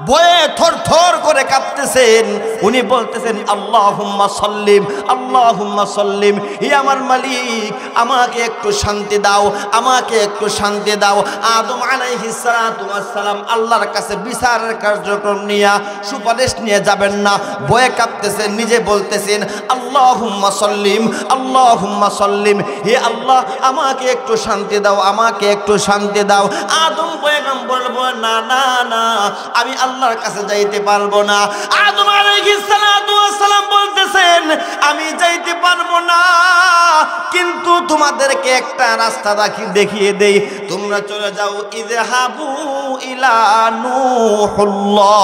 ভয়ে থরথর করে কাঁপতেছেন। উনি বলতেছেন আল্লাহুম্মা সাল্লিম, আল্লাহুম্মা সাল্লিম। হে আমার মালিক, আমাকে একটু শান্তি দাও, আমাকে একটু শান্তি দাও। আদম আলাইহিস সালাতু ওয়াস সালাম আল্লাহর কাছে বিচারের কার্যক্রম নিয়ে সুপারিশ নিয়ে যাবেন না, ভয়ে কাঁপতেছেন, নিজে বলতেছেন আল্লাহুম্মা সাল্লিম, আল্লাহুম্মা সাল্লিম। হে আল্লাহ, আমাকে একটু শান্তি দাও, আমাকে একটু শান্তি দাও। আদম পয়গম্বর বলেন না না না, আমি আল্লাহর কাছে যাইতে পারবো না। আদম আলাইহিস সালাতু ওয়াস সালাম বলতেছেন আমি যাইতে পারবো না, কিন্তু তোমাদেরকে একটা রাস্তা দেখিয়ে দেই, তোমরা চলে যাও। ইযহাবু ইলা নূহুল্লাহ,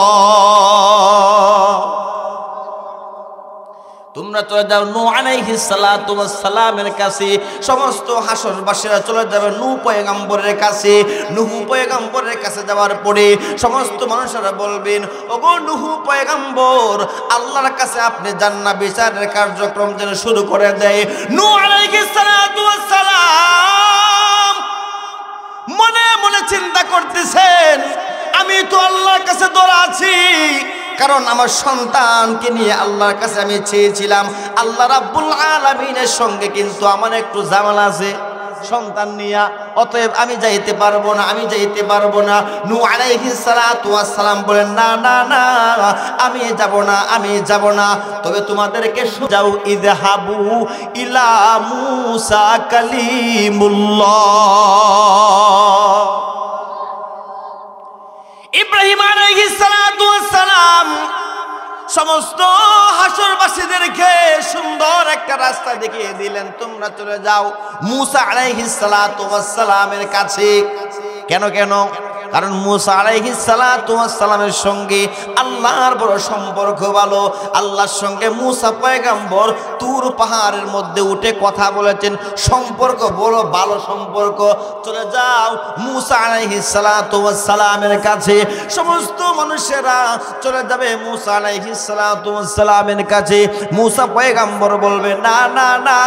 তোমরা চলে যাও নূহ আলাইহিস সালাতু ওয়াস সালামের কাছে। সমস্ত হাসরবাসীরা চলে যাবে নূহ পয়গম্বরের কাছে। নূহ পয়গম্বরের কাছে যাওয়ার পরে সমস্ত মানুষেরা বলবেন, ওগো নূহ পয়গম্বর, আল্লাহর কাছে আপনি যান না, বিচারের কার্যক্রম যেন শুরু করে দেয়। নূহ আলাইহিস সালাতু ওয়াস সালাম মনে মনে চিন্তা করতেছেন, আমি তো আল্লাহর কাছে দৌড় আছি, কারণ আমার সন্তানকে নিয়ে আল্লাহর কাছে আমি চেয়েছিলাম। আল্লাহ রাব্বুল আলামিনের সঙ্গে কিন্তু আমার একটু ঝামেলা আছে সন্তান নিয়া, অতএব আমি যাইতে পারবো না, আমি যাইতে পারবো না। নূহ আলাইহিস সালাতু ওয়াস সালাম বলেন না না না, আমি যাব না, আমি যাব না। তবে তোমাদেরকে যাও, ইযহাবু ইলা মূসা কালিমুল্লাহ। ইব্রাহিম আলাইহিস সালাতু ওয়াস সালাম সমস্ত হাসরবাসীদেরকে সুন্দর একটা রাস্তা দেখিয়ে দিলেন, তোমরা চলে যাও মূসা আলাইহিস সালাতু ওয়াস সালামের কাছে। কেন কেন? কারণ মূসা আলাইহিস সালাতু ওয়াস সালামের সঙ্গে আল্লাহর বড় সম্পর্ক ভালো। আল্লাহর সঙ্গে মূসা পয়গম্বর তুর পাহাড়ের মধ্যে উঠে কথা বলেছেন, সম্পর্ক বড় ভালো সম্পর্ক। চলে যাও মূসা আলাইহিস সালাতু ওয়াস সালামের কাছে। সমস্ত মানুষেরা চলে যাবে মূসা আলাইহিস সালাতু ওয়াস সালামের কাছে। মূসা পয়গম্বর বলবে না না না,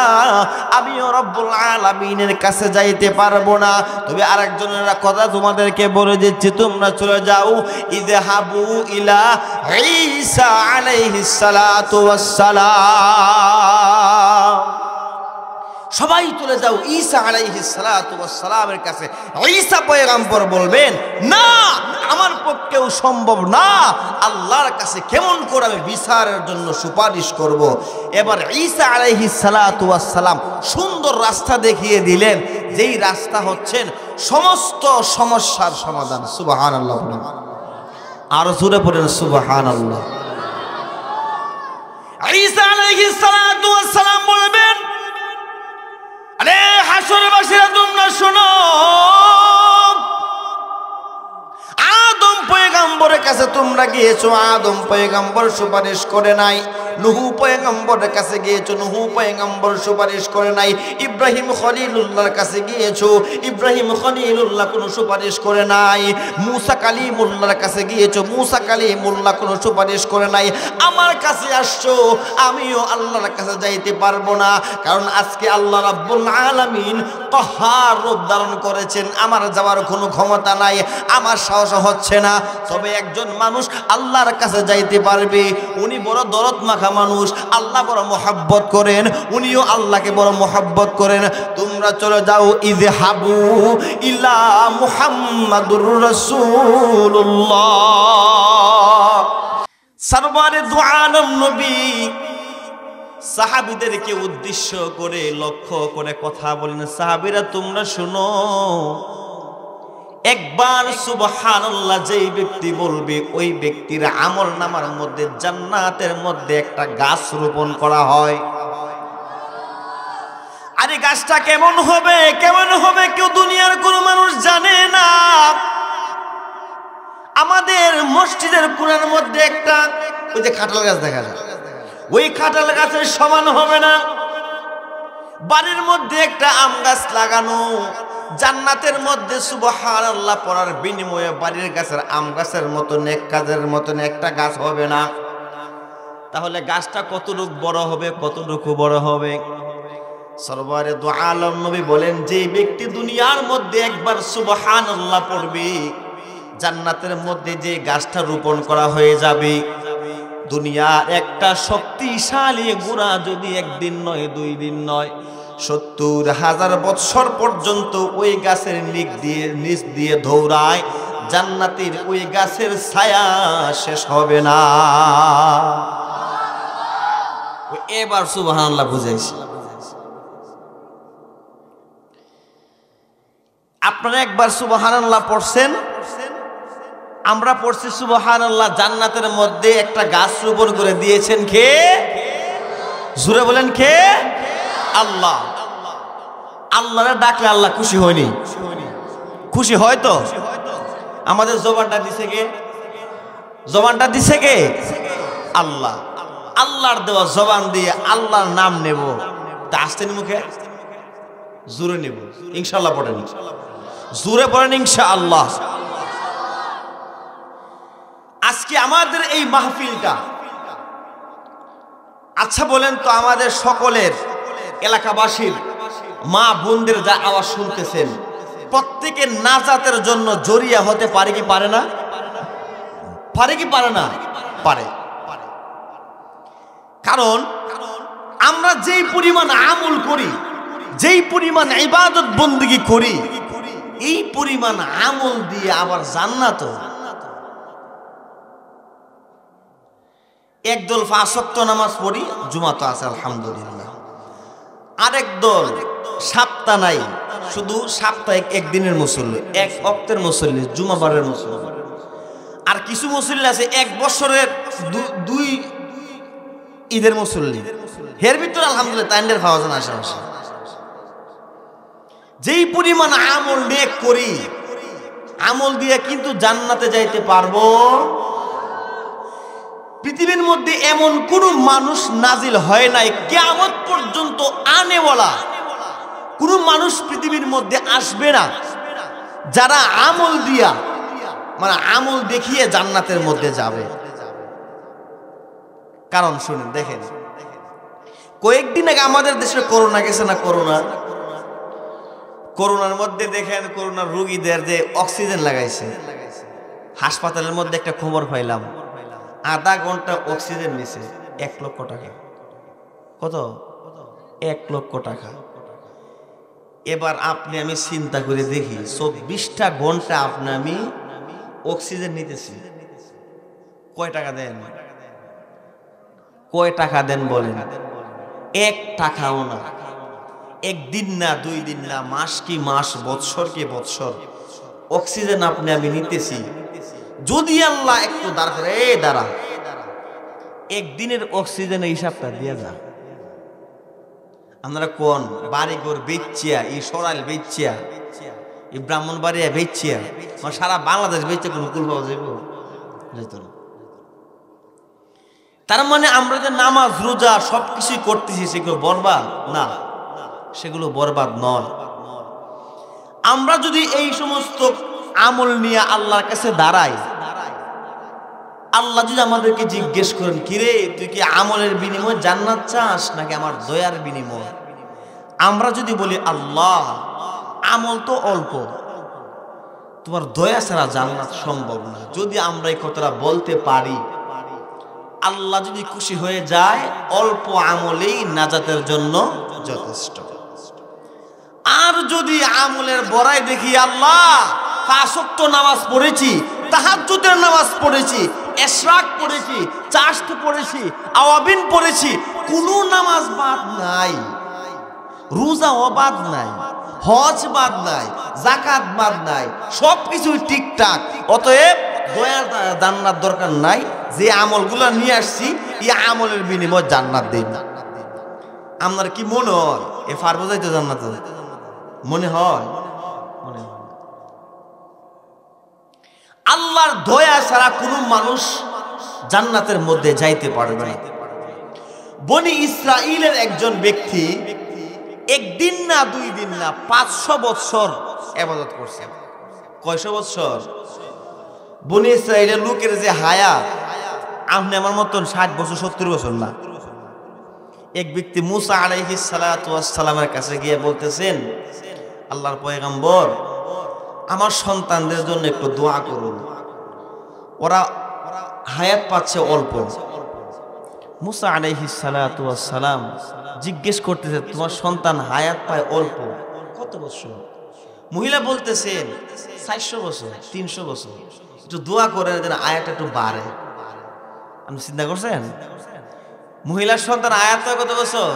আমিও রব্বুল আলামিনের কাছে যাইতে পারবো না। তবে আরেকজনের কথা তোমাদেরকে বলে দিচ্ছি, তোমরা চলে যাও ইযহাবু ইলা ঈসা আলাইহিস সালাতু ওয়াস সালাম। সবাই চলে যাও ঈসা আলাইহিস সালাতু ওয়াস সালামের কাছে। ঈসা পয়গম্বর বলবেন না, আমার পক্ষেও সম্ভব না, আল্লাহর কাছে কেমন করে আমি বিচারের জন্য সুপারিশ করব। এবার ঈসা আলাইহিস সালাতু ওয়াস সালাম সুন্দর রাস্তা দেখিয়ে দিলেন, যেই রাস্তা হচ্ছেন সমস্ত সমস্যার সমাধান। সুবহানাল্লাহ, আর জোরে পড়েন সুবহানাল্লাহ। ঈসা আলাইহিস সালাতু ওয়াস সালাম বলবেন, আরে হাসরবাসীরা তোমরা শোনো, আদম পয়গম্বরের কাছে তোমরা গিয়েছো, আদম পয়গম্বর সুপারিশ করে নাই। নূহ পয়গম্বরের কাছে গিয়েছো, নূহ পয়গম্বর সুপারিশ করে নাই। ইব্রাহিম খলিলুল্লাহর কাছে গিয়েছো, ইব্রাহিম খলিলুল্লাহ কোনো সুপারিশ করে নাই। মূসা কালিমুল্লাহর কাছে গিয়েছো, মূসা কালিমুল্লাহ কোনো সুপারিশ করে নাই। আমার কাছে আসছো, আমিও আল্লাহর কাছে যাইতে পারবো না, কারণ আজকে আল্লাহ রাব্বুল আলামিন কহার রূপ ধারণ করেছেন, আমার যাওয়ার কোনো ক্ষমতা নাই, আমার সাহস হচ্ছে না। তবে একজন মানুষ আল্লাহর কাছে যাইতে পারবে, উনি বড় দরদ মাখা মানুষ, আল্লাহ বড় মোহাব্বত করেন, উনিও আল্লাহকে বড় মোহাব্বত করেন। তোমরা চলে যাও ইযহাবু ইলা মুহাম্মাদুর রাসূলুল্লাহ। সরওয়ারে দু আলম নবী সাহাবীদেরকে উদ্দেশ্য করে লক্ষ্য করে কথা বলেন, সাহাবীরা তোমরা শুনো, একবার সুবহানাল্লাহ যেই ব্যক্তি বলবে, ওই ব্যক্তির আমল নামার মধ্যে জান্নাতের মধ্যে একটা গাছ রোপণ করা হয়। আরে গাছটা কেমন হবে, কেমন হবে কেউ দুনিয়ার কোনো মানুষ জানে না। আমাদের মসজিদের কোণার মধ্যে একটা ওই যে কাঁঠাল গাছ দেখা যায়, ওই কাঁঠাল গাছের সমান হবে না। বাড়ির মধ্যে একটা আম গাছ লাগানো, জান্নাতের মধ্যে সুবহানাল্লাহ পড়ার বিনিময়ে বাড়ির গাছের আম গাছের মতো নেক কাজের মতন একটা গাছ হবে না। তাহলে গাছটা কতটুকু বড় হবে, কতটুকু বড় হবে? সরওয়ারে দু আলম নবী বলেন, যে ব্যক্তি দুনিয়ার মধ্যে একবার সুবহানাল্লাহ পড়বে, জান্নাতের মধ্যে যে গাছটা রোপণ করা হয়ে যাবে, দুনিয়ার একটা শক্তিশালী ঘোড়া যদি একদিন নয় 2 দিন নয় 70,000 বৎসর পর্যন্ত ওই গাছের নিচ দিয়ে দৌড়ায়, জান্নাতের ওই গাছের ছায়া শেষ হবে না। এবার সুবহানাল্লাহ বুঝাইছি। আপনারা একবার সুবহানাল্লাহ পড়ছেন, আমরা পড়ছি সুবহানাল্লাহ। জান্নাতের মধ্যে একটা গাছ রোপণ করে দিয়েছেন কে? জোরে বলেন কে? আল্লাহ। আল্লাহরে ডাকলে আল্লাহ খুশি হয়নি? খুশি হয় তো? আমাদের জবানটা দিছে কে? জবানটা দিছে কে? আল্লাহ। আল্লাহর দেওয়া জবান দিয়ে আল্লাহর নাম নেব, তা আসতেন মুখে? জোরে নেব ইনশাআল্লাহ। পড়েন জোরে, পড়েন ইনশাআল্লাহ। আজকে আমাদের এই মাহফিলটা, আচ্ছা বলেন তো, আমাদের সকলের এলাকাবাসীর মা বোনদের যা আওয়াজ শুনতেছেন, প্রত্যেকের নাজাতের জন্য জরিয়া হতে পারে কি পারে না? পারে কি পারে না? পারে। কারণ আমরা যেই পরিমাণ আমল করি, যেই পরিমাণ ইবাদত বন্দেগী করি, এই পরিমাণ আমল দিয়ে আবার জান্নাত। একদল 5 ওয়াক্ত নামাজ পড়ি, জুমা তো আছে আলহামদুলিল্লাহ। আরেক দল সপ্তাহ নাই, শুধু সাপ্তাহিক একদিনের মুসল্লি, 1 ওয়াক্তের মুসল্লি, জুমাবারের মুসল্লি। আর কিছু মুসল্লি আছে 1 বছরের 2 ঈদের মুসল্লি। এর ভিতরে আলহামদুলিল্লাহ তাইন্ডের খাওয়া যান আশেপাশে। যেই পরিমাণ আমল নেক করি, আমল দিয়ে কিন্তু জান্নাতে যাইতে পারবো। পৃথিবীর মধ্যে এমন কোন মানুষ নাজিল হয় নাই, কিয়ামত পর্যন্ত আনে বলা কোন মানুষ পৃথিবীর মধ্যে আসবে না যারা আমল দিয়া, মানে আমল দেখিয়ে জান্নাতের মধ্যে যাবে। কারণ শুনেন, দেখেন, কয়েকদিন আগে আমাদের দেশে করোনা গেছে না? করোনার মধ্যে দেখেন, করোনার রোগীদের যে অক্সিজেন লাগাইছে, হাসপাতালের মধ্যে একটা খবর পাইলাম, আধা ঘন্টা অক্সিজেন নিছে 1 লক্ষ টাকা। কত? 1 লক্ষ টাকা। এবার আপনি আমি চিন্তা করে দেখি, 24টা ঘন্টা আপনি আমি অক্সিজেন নিতেছি, কয় টাকা দেন? কয় টাকা দেন বলেন? 1 টাকাও না। 1 দিন না, 2 দিন না, মাস কি মাস, বৎসর কি বৎসর অক্সিজেন আপনি আমি নিতেছি। যদি আল্লাহ একটু দাঁড়া, 1 দিনের অক্সিজেনের হিসাবটা দিয়ে যা। আমরা কোন বাড়িঘর বেচিয়া, এই সরাইল বেচিয়া, এই ব্রাহ্মণবাড়িয়া বেচিয়া, মানে সারা বাংলাদেশ বেচে কোনো কুল পাওয়া যাইব? তার মানে আমরা যে নামাজ রোজা সবকিছু করতেছি, সেগুলো বরবাদ না? সেগুলো বরবাদ নয়। আমরা যদি এই সমস্ত আমল নিয়ে আল্লাহর কাছে দাঁড়াই, আল্লাহ যদি আমাদেরকে জিজ্ঞেস করেন, কিরে তুই কি আমলের বিনিময়ে জান্নাত চাস নাকি আমার দয়ার বিনিময়? আমরা যদি বলি আল্লাহ আমল তো অল্প, তোমার দয়া ছাড়া জান্নাত সম্ভব না, যদি আমরা এই কথাটা বলতে পারি, আল্লাহ যদি খুশি হয়ে যায়, অল্প আমলেই নাজাতের জন্য যথেষ্ট। আর যদি আমলের বড়াই দেখি, আল্লাহ 5 ওয়াক্ত নামাজ পড়েছি, তাহাজ্জুদের নামাজ পড়েছি, ইশরাক পড়েছি, চাশত পড়েছি, আওয়াবিন পড়েছি, কোনো নামাজ বাদ নাই, রোজা বাদ নাই, হজ বাদ নাই, যাকাত বাদ নাই, সবকিছু ঠিকঠাক। অতএব দয়ার জান্নাত দরকার নাই, যে আমলগুলো নিয়ে আসছি এই আমলের বিনিময়ে জান্নাত দেই না। আপনার কি মনে হয় এ পারবো যাইতে জান্নাতে? মনে হয়? মনে হয়। আল্লাহর দয়া ছাড়া কোনো মানুষ জান্নাতের মধ্যে যাইতে পারবে না। বনি ইসরাইলের একজন ব্যক্তি 1 দিন না 2 দিন না 500 বছর ইবাদত করছে। কয়শো বছর? বনি ইসরাইলের লোকের যে হায়াত, আপনি আমার মতন 60 বছর 70 বছর না। এক ব্যক্তি মুসা আলাইহিস সালাতু ওয়াস সালামের কাছে গিয়ে বলতেছেন, আল্লাহর পয়গম্বর, আমার সন্তানদের জন্য একটু দোয়া করুন, ওরা হায়াত পাচ্ছে অল্প। মুসা আলাইহিস সালাতু ওয়াস সালাম জিজ্ঞেস করতেছে, তোমার সন্তান হায়াত পায় অল্প, কত বছর? মহিলা বলতেছেন 400 বছর, 300 বছর, একটু দোয়া করেন যেন আয়াতটা একটু বাড়ে। আপনি চিন্তা করছেন, মহিলার সন্তান আয়াত পায় কত বছর?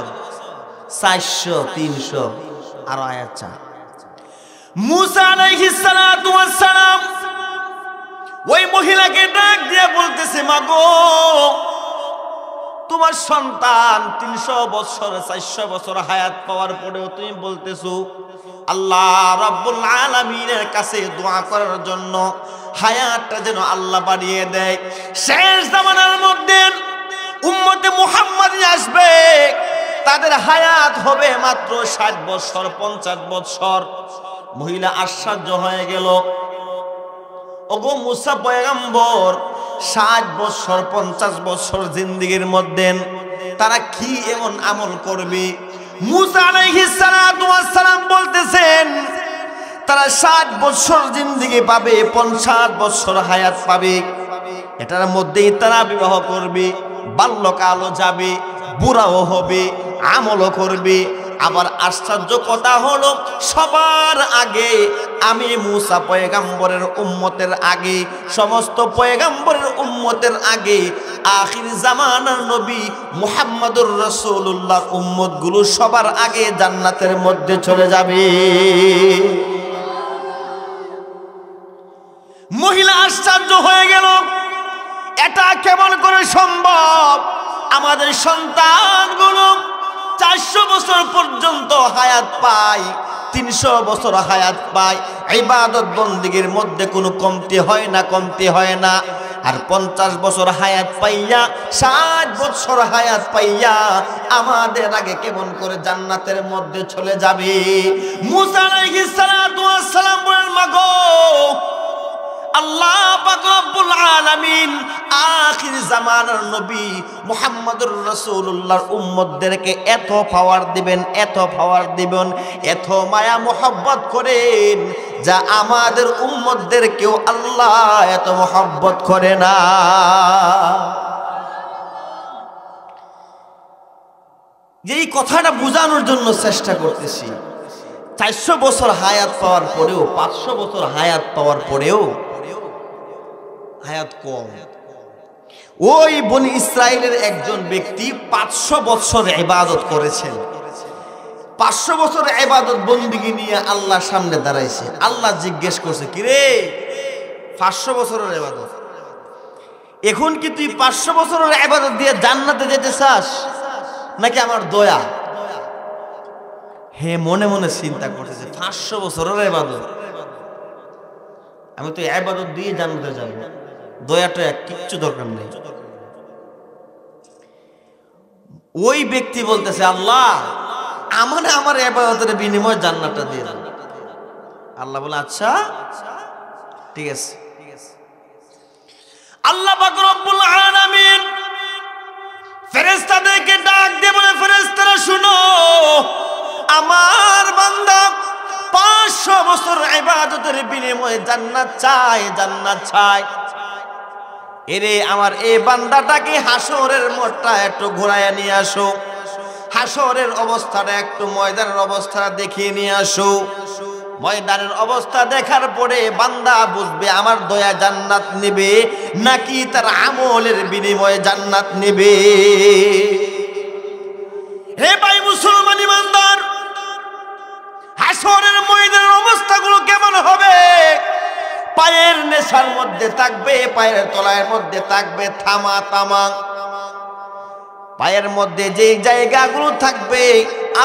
400, 300, আরো আয়াত চা। মুসা আলাইহিস সালাতু ওয়াস সালাম ওই মহিলাকে ডাক দিয়ে বলতেছে, মাগো, তোমার সন্তান 300 বছর 400 বছর হায়াত পাওয়ার পরেও তুমি বলতেছো আল্লাহ রাব্বুল আলামিনের কাছে দোয়া করার জন্য হায়াতটা যেন আল্লাহ বাড়িয়ে দেয়। শেষ জামানার মধ্যে উম্মতে মুহাম্মাদী আসবে, তাদের হায়াত হবে মাত্র 60 বছর 50 বছর। মহিলা আশ্চর্য হয়ে গেল, ওগো মুসা পয়গম্বর, 60 বছর 50 বছর জিন্দেগির মধ্যে তারা কি এমন আমল করবে? মুসা আলাইহিস সালাতু ওয়াস সালাম বলতেছেন, তারা 60 বছর জিন্দেগি পাবে, 50 বছর হায়াত পাবে, এটার মধ্যেই তারা বিবাহ করবে, বাল্যকালও যাবে, বুড়াও হবে, আমলও করবে। আবার আশ্চর্য কথা হলো, সবার আগে আমি মুসা পয়গম্বরের উম্মতের আগে, সমস্ত পয়গম্বরের উম্মতের আগে আখির জামানার নবী মুহাম্মদুর রাসূলুল্লাহর উম্মতগুলো সবার আগে জান্নাতের মধ্যে চলে যাবে। মহিলা আশ্চর্য হয়ে গেল, এটা কেমন করে সম্ভব? আমাদের সন্তানগুলো 400 বছর পর্যন্ত হায়াত পায়, 300 বছর হায়াত পায়, ইবাদত বন্দেগীর মধ্যে কোনো কমতি হয় না, কমতি হয় না। আর 50 বছর হায়াত পাইয়া, 60 বছর হায়াত পাইয়া আমাদের আগে কেমন করে জান্নাতের মধ্যে চলে যাবে? মুসা আলাইহিস সালাতু ওয়াস সালাম বলেন, মাগো, আল্লাহ পাক রব্বুল আলামিন আখির জামানার নবী মুহাম্মদুর রাসূলুল্লাহর উম্মতদেরকে এত পাওয়ার দিবেন, এত পাওয়ার দিবেন, এত মায়া মোহাব্বত করেন, যা আমাদের উম্মতদেরকেও আল্লাহ এত মোহাব্বত করে না। এই কথাটা বোঝানোর জন্য চেষ্টা করতেছি। 400 বছর হায়াত পাওয়ার পরেও, 500 বছর হায়াত পাওয়ার পরেও হায়াত কম। ওই বনি ইসরাইলের একজন ব্যক্তি 500 বছর ইবাদত করেছেন, 500 বছর ইবাদত বন্দেগী নিয়ে আল্লাহর সামনে দাঁড়াইছে। আল্লাহ জিজ্ঞেস করছে, কিরে 500 বছরের ইবাদত, এখন কি তুই 500 বছরের ইবাদত দিয়ে জান্নাতে যেতে চাস নাকি আমার দয়া? হে মনে মনে চিন্তা করতেছে, 500 বছরের ইবাদত, আমি তো ইবাদত দিয়ে জান্নাতে যাব, দয়াটা কিচ্ছু দরকার নেই। ওই ব্যক্তি বলতেছে, আল্লাহ আমার ইবাদতের বিনিময়ে জান্নাতটা দিয়ে দাও। আল্লাহ বলে, আচ্ছা ঠিক আছে। আল্লাহ পাক রব্বুল আলামিন ফেরেশতাদেরকে ডাক দিয়ে বলে, ফেরেশতারা শুনো, আমার বান্দা 500 বছর ইবাদতের বিনিময়ে জান্নাত চায়, জান্নাত চায়। এরে আমার এই বান্দাটাকে হাসরের মোড়টা একটু ঘোরায় নিয়ে আসো, হাসরের অবস্থাটা একটু, ময়দানের অবস্থাটা দেখিয়ে নিয়ে আসো। ময়দানের অবস্থা দেখার পরে বান্দা বুঝবে আমার দয়া জান্নাত নেবে নাকি তার আমলের বিনিময়ে জান্নাত নেবে। হে ভাই মুসলমান ইমানদার, হাসরের ময়দানের অবস্থাগুলো কেমন হবে? পায়ের নেশার মধ্যে থাকবে, পায়ের তলার মধ্যে থাকবে থামা তামা। পায়ের মধ্যে যে জায়গাগুলো থাকবে,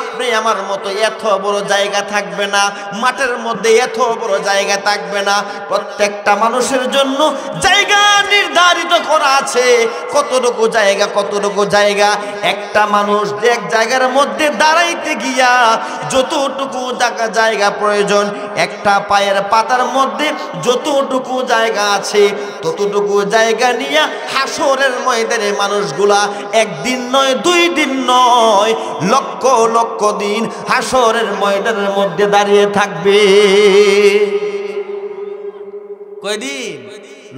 আপনি আমার মতো এত বড় জায়গা থাকবে না, মাঠের মধ্যে এত বড় জায়গা থাকবে না। প্রত্যেকটা মানুষের জন্য জায়গা নির্ধারিত করা আছে, কতটুকু জায়গা, কতটুকু জায়গা। একটা মানুষ এক জায়গার মধ্যে দাঁড়াইতে গিয়া যতটুকু জায়গা প্রয়োজন, একটা পায়ের পাতার মধ্যে যতটুকু জায়গা আছে ততটুকু জায়গা নিয়ে হাসরের ময়দানে মানুষগুলা একদিন নয়, 2 দিন নয়, লক্ষ লক্ষ দিন হাসরের ময়দানের মধ্যে দাঁড়িয়ে থাকবে। কয়দিন?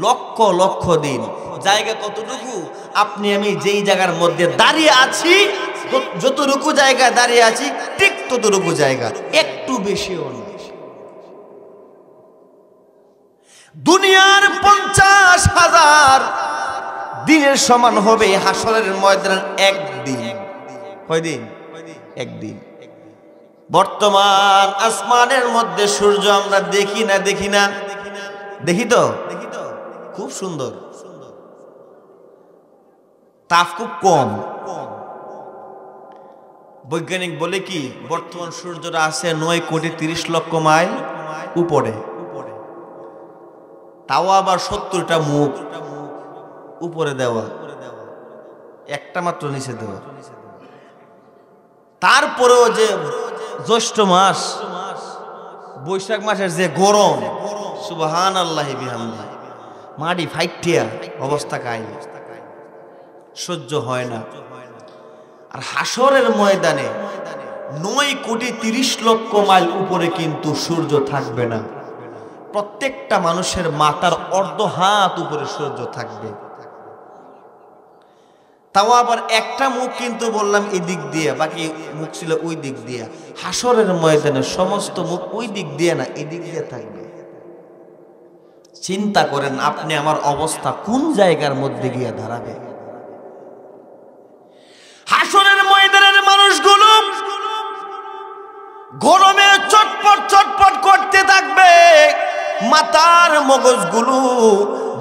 লক্ষ লক্ষ দিন। জায়গা কতটুকু? আপনি আমি যেই জায়গার মধ্যে দাঁড়িয়ে আছি, যতটুকু জায়গা দাঁড়িয়ে আছি ঠিক ততটুকু জায়গা, একটু বেশিও না। দুনিয়ার 50,000 দিনের সমান হবে হাসরের ময়দানের একদিন। কয়দিন? একদিন। বর্তমান আসমানের মধ্যে সূর্য আমরা দেখি না? দেখি না? দেখি তো, খুব সুন্দর, তাপ খুব কম। বৈজ্ঞানিক বলে কি, বর্তমান সূর্যটা আছে 9,30,00,000 মাইল উপরে, তাও আবার 70টা মুখ উপরে দেওয়া, একটা মাত্র নিচে দেওয়া। তারপরেও যে জ্যৈষ্ঠ মাস, বৈশাখ মাসের যে গরম, সুবহানাল্লাহি বিহামদিহি, মাটি ফাইটিয়া অবস্থা কাই, সহ্য হয় না। আর হাসরের ময়দানে 9,30,00,000 মাইল উপরে কিন্তু সূর্য থাকবে না। প্রত্যেকটা মানুষের মাথার অর্ধ হাত উপরে সূর্য থাকবে। তাও আবার একটা মুখ কিন্তু বললাম এই দিক দিয়ে, বাকি মুখ ছিল ওই দিক দিয়ে। হাসরের ময়দানে সমস্ত মুখ ওই দিক দিয়ে না, এই দিক দিয়ে থাকবে। চিন্তা করেন আপনি আমার অবস্থা কোন জায়গার মধ্যে গিয়ে দাঁড়াবে। হাসরের ময়দানের মানুষগুলো গরমে চটপট চটপট করতে থাকবে, মাথার মগজগুলো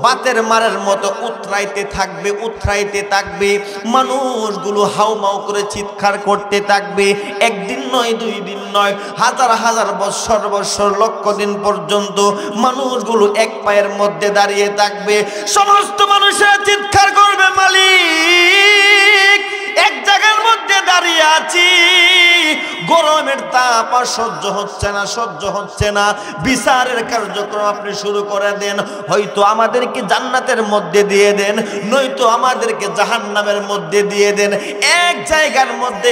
বাতের মারের মতো উতরাইতে থাকবে, উতরাইতে থাকবে। মানুষগুলো হাউমাউ করে চিৎকার করতে থাকবে। একদিন নয়, 2 দিন নয়, হাজার হাজার বৎসর বৎসর, লক্ষ দিন পর্যন্ত মানুষগুলো এক পায়ের মধ্যে দাঁড়িয়ে থাকবে। সমস্ত মানুষেরা চিৎকার করবে, মালিক এক জায়গার মধ্যে দাঁড়িয়ে আছি, গরমের তাপ আর সহ্য হচ্ছে না, সহ্য হচ্ছে না। বিচারের কার্যক্রম আপনি শুরু করে দেন। হয়তো আমাদেরকে জান্নাতের মধ্যে দিয়ে দেন, নয়তো আমাদেরকে জাহান্নামের মধ্যে দিয়ে দেন। এক জায়গার মধ্যে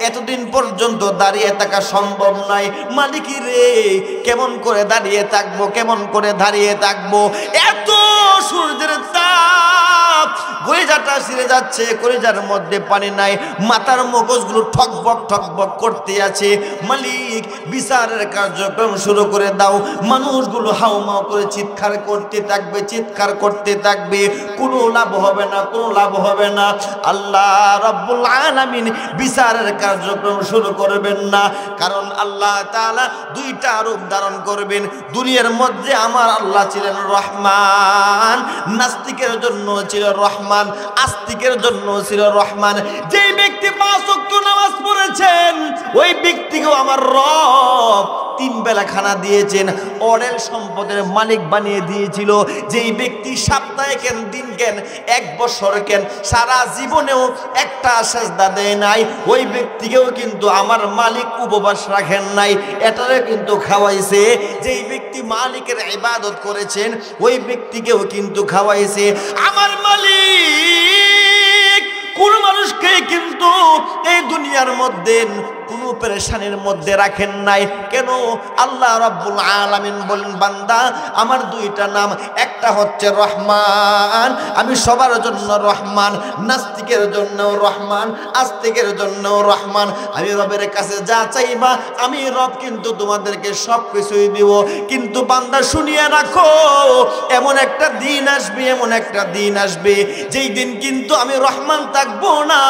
এতদিন পর্যন্ত দাঁড়িয়ে থাকা সম্ভব নয়। মালিক রে, কেমন করে দাঁড়িয়ে থাকবো, কেমন করে দাঁড়িয়ে থাকবো? এত সূর্যের তাপ, কলিজাটা ছিঁড়ে যাচ্ছে, কলিজার মধ্যে পানি নাই, মাথার মগজগুলো ঠকবক ঠকবক করতে আছে। মালিক বিচারের কার্যক্রম শুরু করে দাও। মানুষগুলো হাউমাউ করে চিৎকার করতে থাকবে, চিৎকার করতে থাকবে। কোনো লাভ হবে না, কোনো লাভ হবে না। আল্লাহ রাব্বুল আলামিন বিচারের কার্যক্রম শুরু করবেন না, কারণ আল্লাহ তাআলা 2টা রূপ ধারণ করবেন। দুনিয়ার মধ্যে আমার আল্লাহ ছিলেন রহমান, নাস্তিকের জন্য ছিল রহমান, আস্তিকের জন্য ছিল রহমান। যে ব্যক্তি 5 ওয়াক্ত নামাজ পড়েছেন, ওই ব্যক্তিকেও আমার রব 3 বেলা খানা দিয়েছেন, অনেক সম্পদের মালিক বানিয়ে দিয়েছিল। যেই ব্যক্তি সপ্তাহে কেন, দিন কেন, 1 বছর কেন, সারা জীবনেও একটা সেজদা দেয় নাই, ওই ব্যক্তিকেও কিন্তু আমার মালিক উপবাস রাখেন নাই, এটারে কিন্তু খাওয়াইছে। যেই ব্যক্তি মালিকের ইবাদত করেছেন, ওই ব্যক্তিকেও কিন্তু খাওয়াইছে আমার মালিক। কোন মানুষকে কিন্তু এই দুনিয়ার মধ্যে কোনো পেরেশানির মধ্যে রাখেন নাই। কেন? আল্লাহ রাব্বুল আলামিন বলেন, বান্দা আমার 2টা নাম, একটা হচ্ছে রহমান, আমি সবার জন্য রহমান, নাস্তিকের জন্য রহমান, আস্তিকের জন্য রহমান। আমি রবের কাছে যা চাইবা আমি রব কিন্তু তোমাদেরকে সব কিছুই দিব। কিন্তু বান্দা শুনিয়ে রাখো, এমন একটা দিন আসবে, এমন একটা দিন আসবে, যেই দিন কিন্তু আমি রহমান থাকবো না,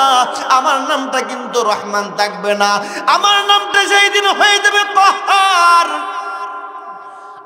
আমার নামটা কিন্তু রহমান থাকবে না। আমার নামটা সেই দিন হয়ে যাবে কহার,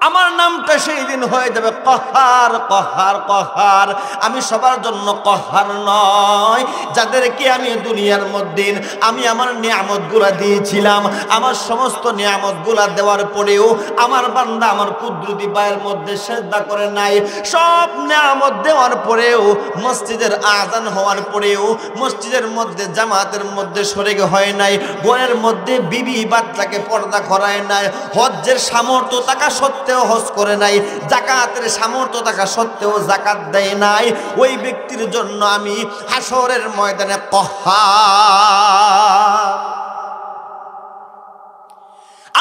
আমার নামটা সেই দিন হয়ে যাবে কহার, কহার, কহার। আমি সবার জন্য কহার নয়, যাদেরকে আমি দুনিয়ার মধ্যে আমি আমার নিয়ামতগুলা দিয়েছিলাম, আমার সমস্ত নিয়ামতগুলা দেওয়ার পরেও আমার বান্দা আমার কুদরতি পায়ের মধ্যে সেজদা করে নাই। সব নিয়ামত দেওয়ার পরেও, মসজিদের আযান হওয়ার পরেও, মসজিদের মধ্যে জামাতের মধ্যে শরীক হয় নাই, ঘরের মধ্যে বিবি বাচ্চাকে পর্দা করায় নাই, হজ্জের সামর্থ্য থাকা সত্ত্বেও হজ করে নাই, যাকাতের সামর্থ্য থাকা সত্ত্বেও যাকাত দেয় নাই, ওই ব্যক্তির জন্য আমি হাসরের ময়দানে কহার।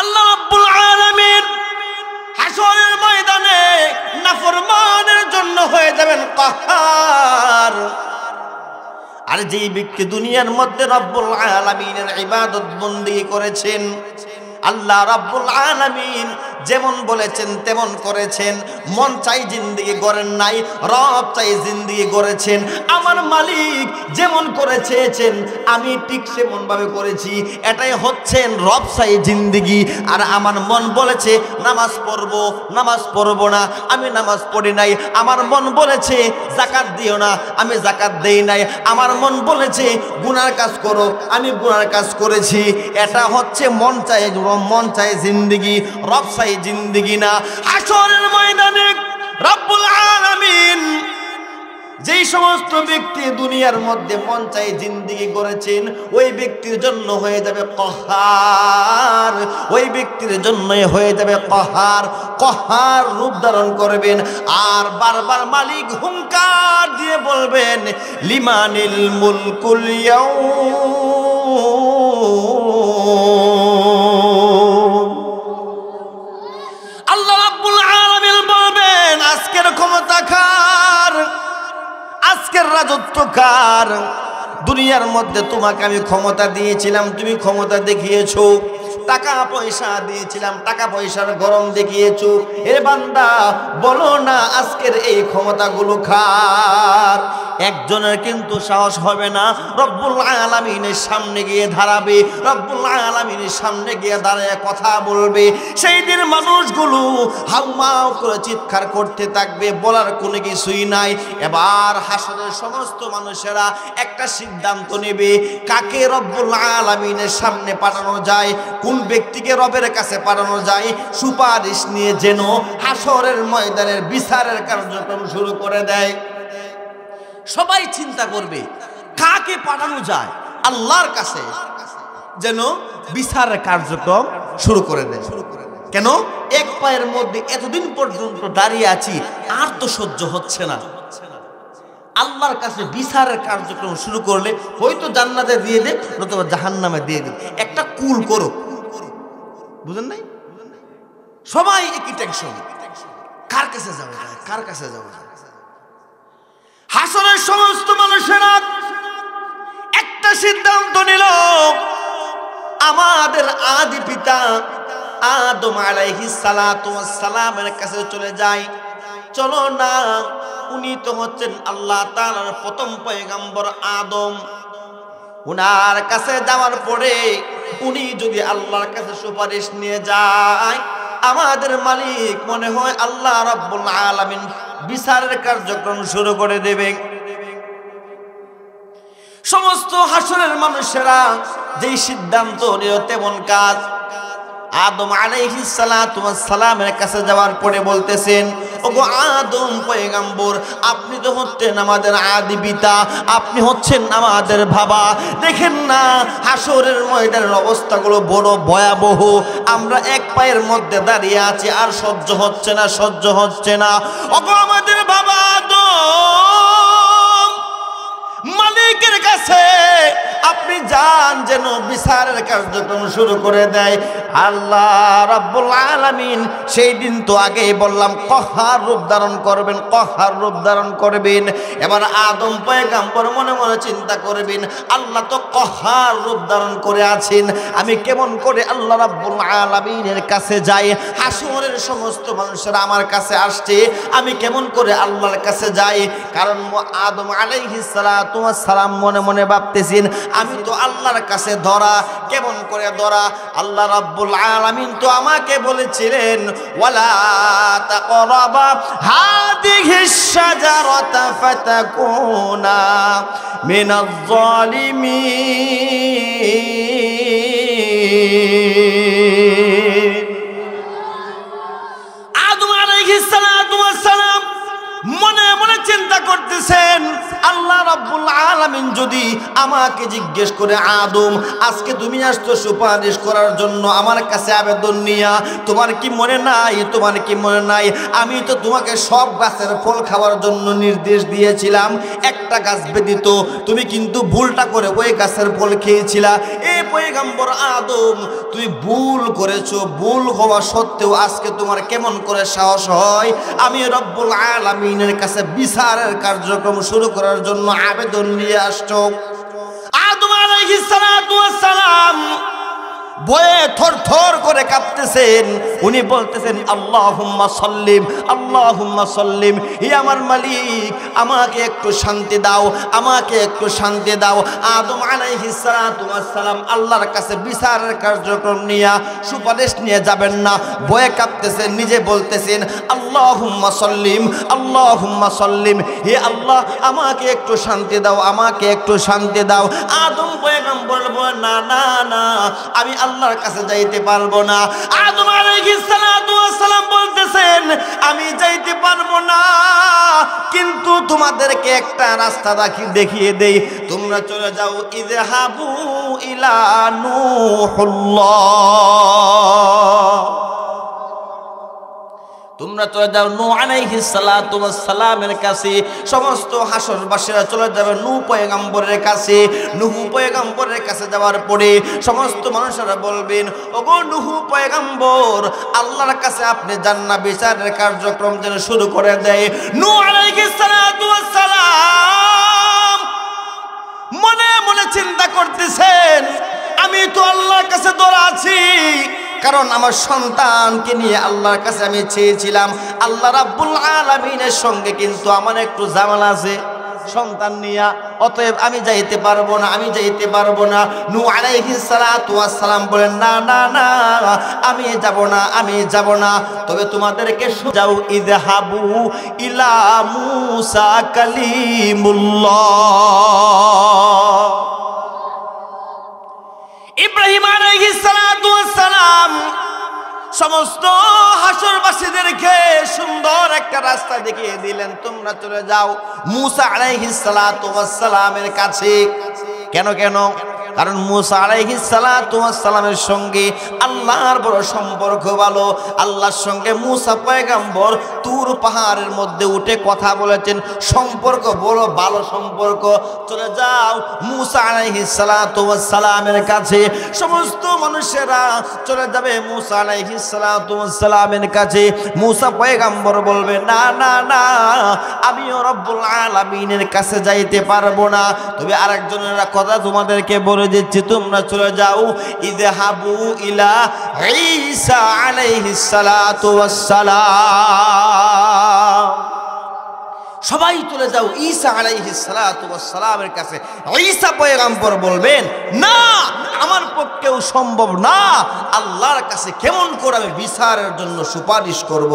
আল্লাহ রাব্বুল আলামিন হাসরের ময়দানে নাফরমান আর যেই ব্যক্তি দুনিয়ার মধ্যে রব্বুল আলামিনের ইবাদত বন্দেগী করেছেন, আল্লাহ রাব্বুল আলামিন যেমন বলেছেন তেমন করেছেন, মন চাই জিন্দেগি গড়েন নাই, রব চাই জিন্দেগি গড়েছেন। আমার মালিক যেমন করে চেয়েছেন আমি ঠিক সেমন ভাবে করেছি, এটাই হচ্ছেন রব চাই জিন্দেগি। আর আমার মন বলেছে নামাজ পড়বো, নামাজ পড়বো না, আমি নামাজ পড়ি নাই। আমার মন বলেছে যাকাত দিও না, আমি যাকাত দেই নাই। আমার মন বলেছে গুনার কাজ করো, আমি গুনার কাজ করেছি। এটা হচ্ছে মন চাই জিন্দেগি, রব চাই জিন্দেগি না। হাশরের ময়দানে রব্বুল আলামিন যেই সমস্ত ব্যক্তি দুনিয়ার মধ্যে মন চাই জিন্দেগি করেছেন, ওই ব্যক্তির জন্য হয়ে যাবে কহার, ওই ব্যক্তির জন্য হয়ে যাবে কহার। কহার রূপ ধারণ করবেন আর বারবার মালিক হুঙ্কার দিয়ে বলবেন লিমানিল মুলকুল ইয়াউম। আল্লাহ রাব্বুল আলামিন বলবেন আজকের ক্ষমতা কার, আজকের রাজত্ব কার। দুনিয়ার মধ্যে তোমাকে আমি ক্ষমতা দিয়েছিলাম, তুমি ক্ষমতা দেখিয়েছো, টাকা পয়সা দিয়েছিলাম, টাকা পয়সার গরম দেখিয়েছো। এ বান্দা বলো না আজকের এই ক্ষমতাগুলো কার? একজনের কিন্তু সাহস হবে না রব্বুল আলামিনের সামনে গিয়ে দাঁড়াবে, রব্বুল আলামিনের সামনে গিয়ে দাঁড়িয়ে কথা বলবে। সেই দিন মানুষগুলো হাউমাউ করে চিৎকার করতে থাকবে, বলার কোনো কিছুই নাই। এবার হাসরের সমস্ত মানুষেরা একটা সিদ্ধান্ত নেবে কাকে রব্বুল আলামিনের সামনে পাঠানো যায়, কোন ব্যক্তিকে রবের কাছে পাঠানো যায়। সুপারিশ নিয়ে যেন হাসরের ময়দানের বিচারের কার্যক্রম শুরু করে দেয়। সবাই চিন্তা করবে কাকে পাঠানো যায় আল্লাহর কাছে যেন বিচারের কার্যক্রম শুরু করে দেয়। কেন? এক পায়ের মধ্যে এতদিন পর্যন্ত দাঁড়িয়ে আছি, আর তো সহ্য হচ্ছে না। আল্লাহর কাছে বিচারের কার্যক্রম শুরু করলে হয়তো জান্নাতে দিয়ে দেব, নতুবা জাহান্নামে দিয়ে দেব। একটা কুল করো, বুঝেন নাই? সবাই একই টেনশন, কার কাছে যাওয়া যায়, কার কাছে যাওয়া যায়। হাসরের সমস্ত মানুষেরা একটা সিদ্ধান্ত নিল, আমাদের আদি পিতা আদম আলাইহিস সালাতু ওয়াস সালামের কাছে চলে যায়। চলো না, উনি তো হচ্ছেন আল্লাহ তাআলার প্রথম পয়গম্বর আদম। উনার কাছে যাওয়ার পরে উনি যদি আল্লাহর কাছে সুপারিশ নিয়ে যায়, আমাদের মালিক মনে হয় আল্লাহ রাব্বুল আলামিন বিচারের কার্যক্রম শুরু করে দেবে। সমস্ত হাসরের মানুষেরা যেই সিদ্ধান্ত নিল তেমন কাজ। আদম আলাইহিস সালাতু ওয়াস সালামের কাছে যাওয়ার পরে বলতেছেন, ওগো আদম পয়গম্বর, আপনি তো হচ্ছেন আমাদের আদি পিতা, আপনি হচ্ছেন আমাদের বাবা। দেখেন না হাসরের ময়দানের অবস্থাগুলো বড় ভয়াবহ। আমরা এক পায়ের মধ্যে দাঁড়িয়ে আছি, আর সহ্য হচ্ছে না, সহ্য হচ্ছে না। ওগো আমাদের বাবা আদম, মালিকের কাছে আপনি যান যেন বিচারের কার্যক্রম শুরু করে দেয়। আল্লাহ রাব্বুল আলামিন সেই দিন তো আগেই বললাম কহার রূপ ধারণ করবেন, কহার রূপ ধারণ করবেন। এবার আদম পয়গম্বর মনে মনে চিন্তা করবেন, আল্লাহ তো কহার রূপ ধারণ করে আছেন, আমি কেমন করে আল্লাহ রাব্বুল আলামিনের কাছে যাই? হাসরের সমস্ত মানুষেরা আমার কাছে আসছে, আমি কেমন করে আল্লাহর কাছে যাই? কারণ আদম আলাইহিস সালাতু ওয়াস সালাম মনে মনে ভাবতেছেন, আমি তো আল্লাহর কাছে ধরা, কেমন করে ধরা? আল্লাহ রাব্বুল আলামিন তো আমাকে বলেছিলেন ওয়ালা তাকরাবা হাদিহিশ শাজারাতা ফাতাকুনা মিনাজ জালিমিন। আদম আলাইহিস সালাতু ওয়াস সালাম মনে মনে চিন্তা করতেছেন, আল্লাহ রাব্বুল আলামিন যদি আমাকে জিজ্ঞেস করে, আদম আজকে তুমি আসছো সুপারিশ করার জন্য আমার কাছে আবেদন নিয়া, তোমার কি মনে নাই, তোমার কি মনে নাই আমি তো তোমাকে সব গাছের ফল খাওয়ার জন্য নির্দেশ দিয়েছিলাম, একটা গাছ ব্যতীত। তুমি কিন্তু ভুলটা করে ওই গাছের ফল খেয়েছিলা। এ পয়গম্বর আদম, তুমি ভুল করেছো, ভুল হওয়া সত্ত্বেও আজকে তোমার কেমন করে সাহস হয় আমি রব্বুল আলামিনের কাছে বিচারের কার্যক্রম শুরু করার জন্য আবেদন নিয়ে দিয়ে আসছো। আদম আলাইহিস সালাতু ওয়াস সালাম ভয়ে থরথর করে কাঁপতেছেন। উনি বলতেছেন আল্লাহুম্মা সাল্লিম, আল্লাহুম্মা সাল্লিম, হে আমার মালিক আমাকে একটু শান্তি দাও, আমাকে একটু শান্তি দাও। আদম আলাইহিস সালাতু ওয়াস সালাম আল্লাহর কাছে বিচারের কার্যক্রম নিয়ে সুপারিশ নিয়ে যাবেন না, ভয়ে কাঁপতেছেন, নিজে বলতেছেন আল্লাহুম্মা সাল্লিম, আল্লাহুম্মা সাল্লিম, হে আল্লাহ আমাকে একটু শান্তি দাও, আমাকে একটু শান্তি দাও। আদম পয়গম্বর বলেন না না না, আমি আল্লাহর কাছে যাইতে পারবো না। আদম আলাইহিস সালাতু ওয়াস সালাম বলতেছেন আমি যাইতে পারবো না, কিন্তু তোমাদেরকে একটা রাস্তা দেখিয়ে দেই, তোমরা চলে যাও ইযহাবু ইলা নূহুল্লাহ, তোমরা চলে যাও নূহ আলাইহিস সালাতু ওয়াস সালামের কাছে। সমস্ত হাসরবাসীরা চলে যাবে নূহ পয়গম্বরের কাছে। নূহ পয়গম্বরের কাছে যাওয়ার পরে সমস্ত মানুষেরা বলবেন ওগো নূহ পয়গম্বর, আল্লাহর কাছে আপনি যান না, বিচারের কার্যক্রম যেন শুরু করে দেয়। নূহ আলাইহিস সালাতু ওয়াস সালাম মনে মনে চিন্তা করতেছেন আমি তো আল্লাহর কাছে দৌড় আছি, কারণ আমার সন্তানকে নিয়ে আল্লাহর কাছে আমি চেয়েছিলাম। আল্লাহ রাব্বুল আলামিনের সঙ্গে কিন্তু আমার একটু ঝামেলা আছে সন্তান নিয়া, অতএব আমি যাইতে পারবো না, আমি যাইতে পারবো না। নূহ আলাইহিস সালাতু ওয়াস সালাম বলেন না না না, আমি যাব না, আমি যাব না, তবে তোমাদেরকে যাও ইযহাবু ইলা মূসা কালিমুল্লাহ। ইব্রাহিম আলাইহিস সালাতু ওয়াস সালাম সমস্ত হাসরবাসীদেরকে সুন্দর একটা রাস্তা দেখিয়ে দিলেন, তোমরা চলে যাও মূসা আলাইহিস সালাতু ওয়াস সালামের কাছে। কেন কেন? কারণ মূসা আলাইহিস সালাতু ওয়াস সালামের সঙ্গে আল্লাহর বড় সম্পর্ক ভালো। আল্লাহর সঙ্গে মূসা পয়গম্বর তুর পাহাড়ের মধ্যে উঠে কথা বলেছেন, সম্পর্ক বড় ভালো সম্পর্ক। চলে যাও মূসা আলাইহিস সালাতু ওয়াস সালামের কাছে। সমস্ত মানুষেরা চলে যাবে মূসা আলাইহিস সালাতু ওয়াস সালামের কাছে। মূসা পয়গম্বর বলবে না না না, আমিও রব্বুল আলামিনের কাছে যাইতে পারবো না, তবে আরেকজনের কথা তোমাদেরকে বলে দিচ্ছি, তোমরা চলে যাও ইযহাবু ইলা ঈসা আলাইহিস সালাতু ওয়াস সালাম। সবাই চলে যাও ঈসা আলাইহিস সালাতু ওয়াস সালামের কাছে। ঈসা পয়গম্বর বলবেন না, আমার পক্ষেও সম্ভব না, আল্লাহর কাছে কেমন করে আমি বিচারের জন্য সুপারিশ করব।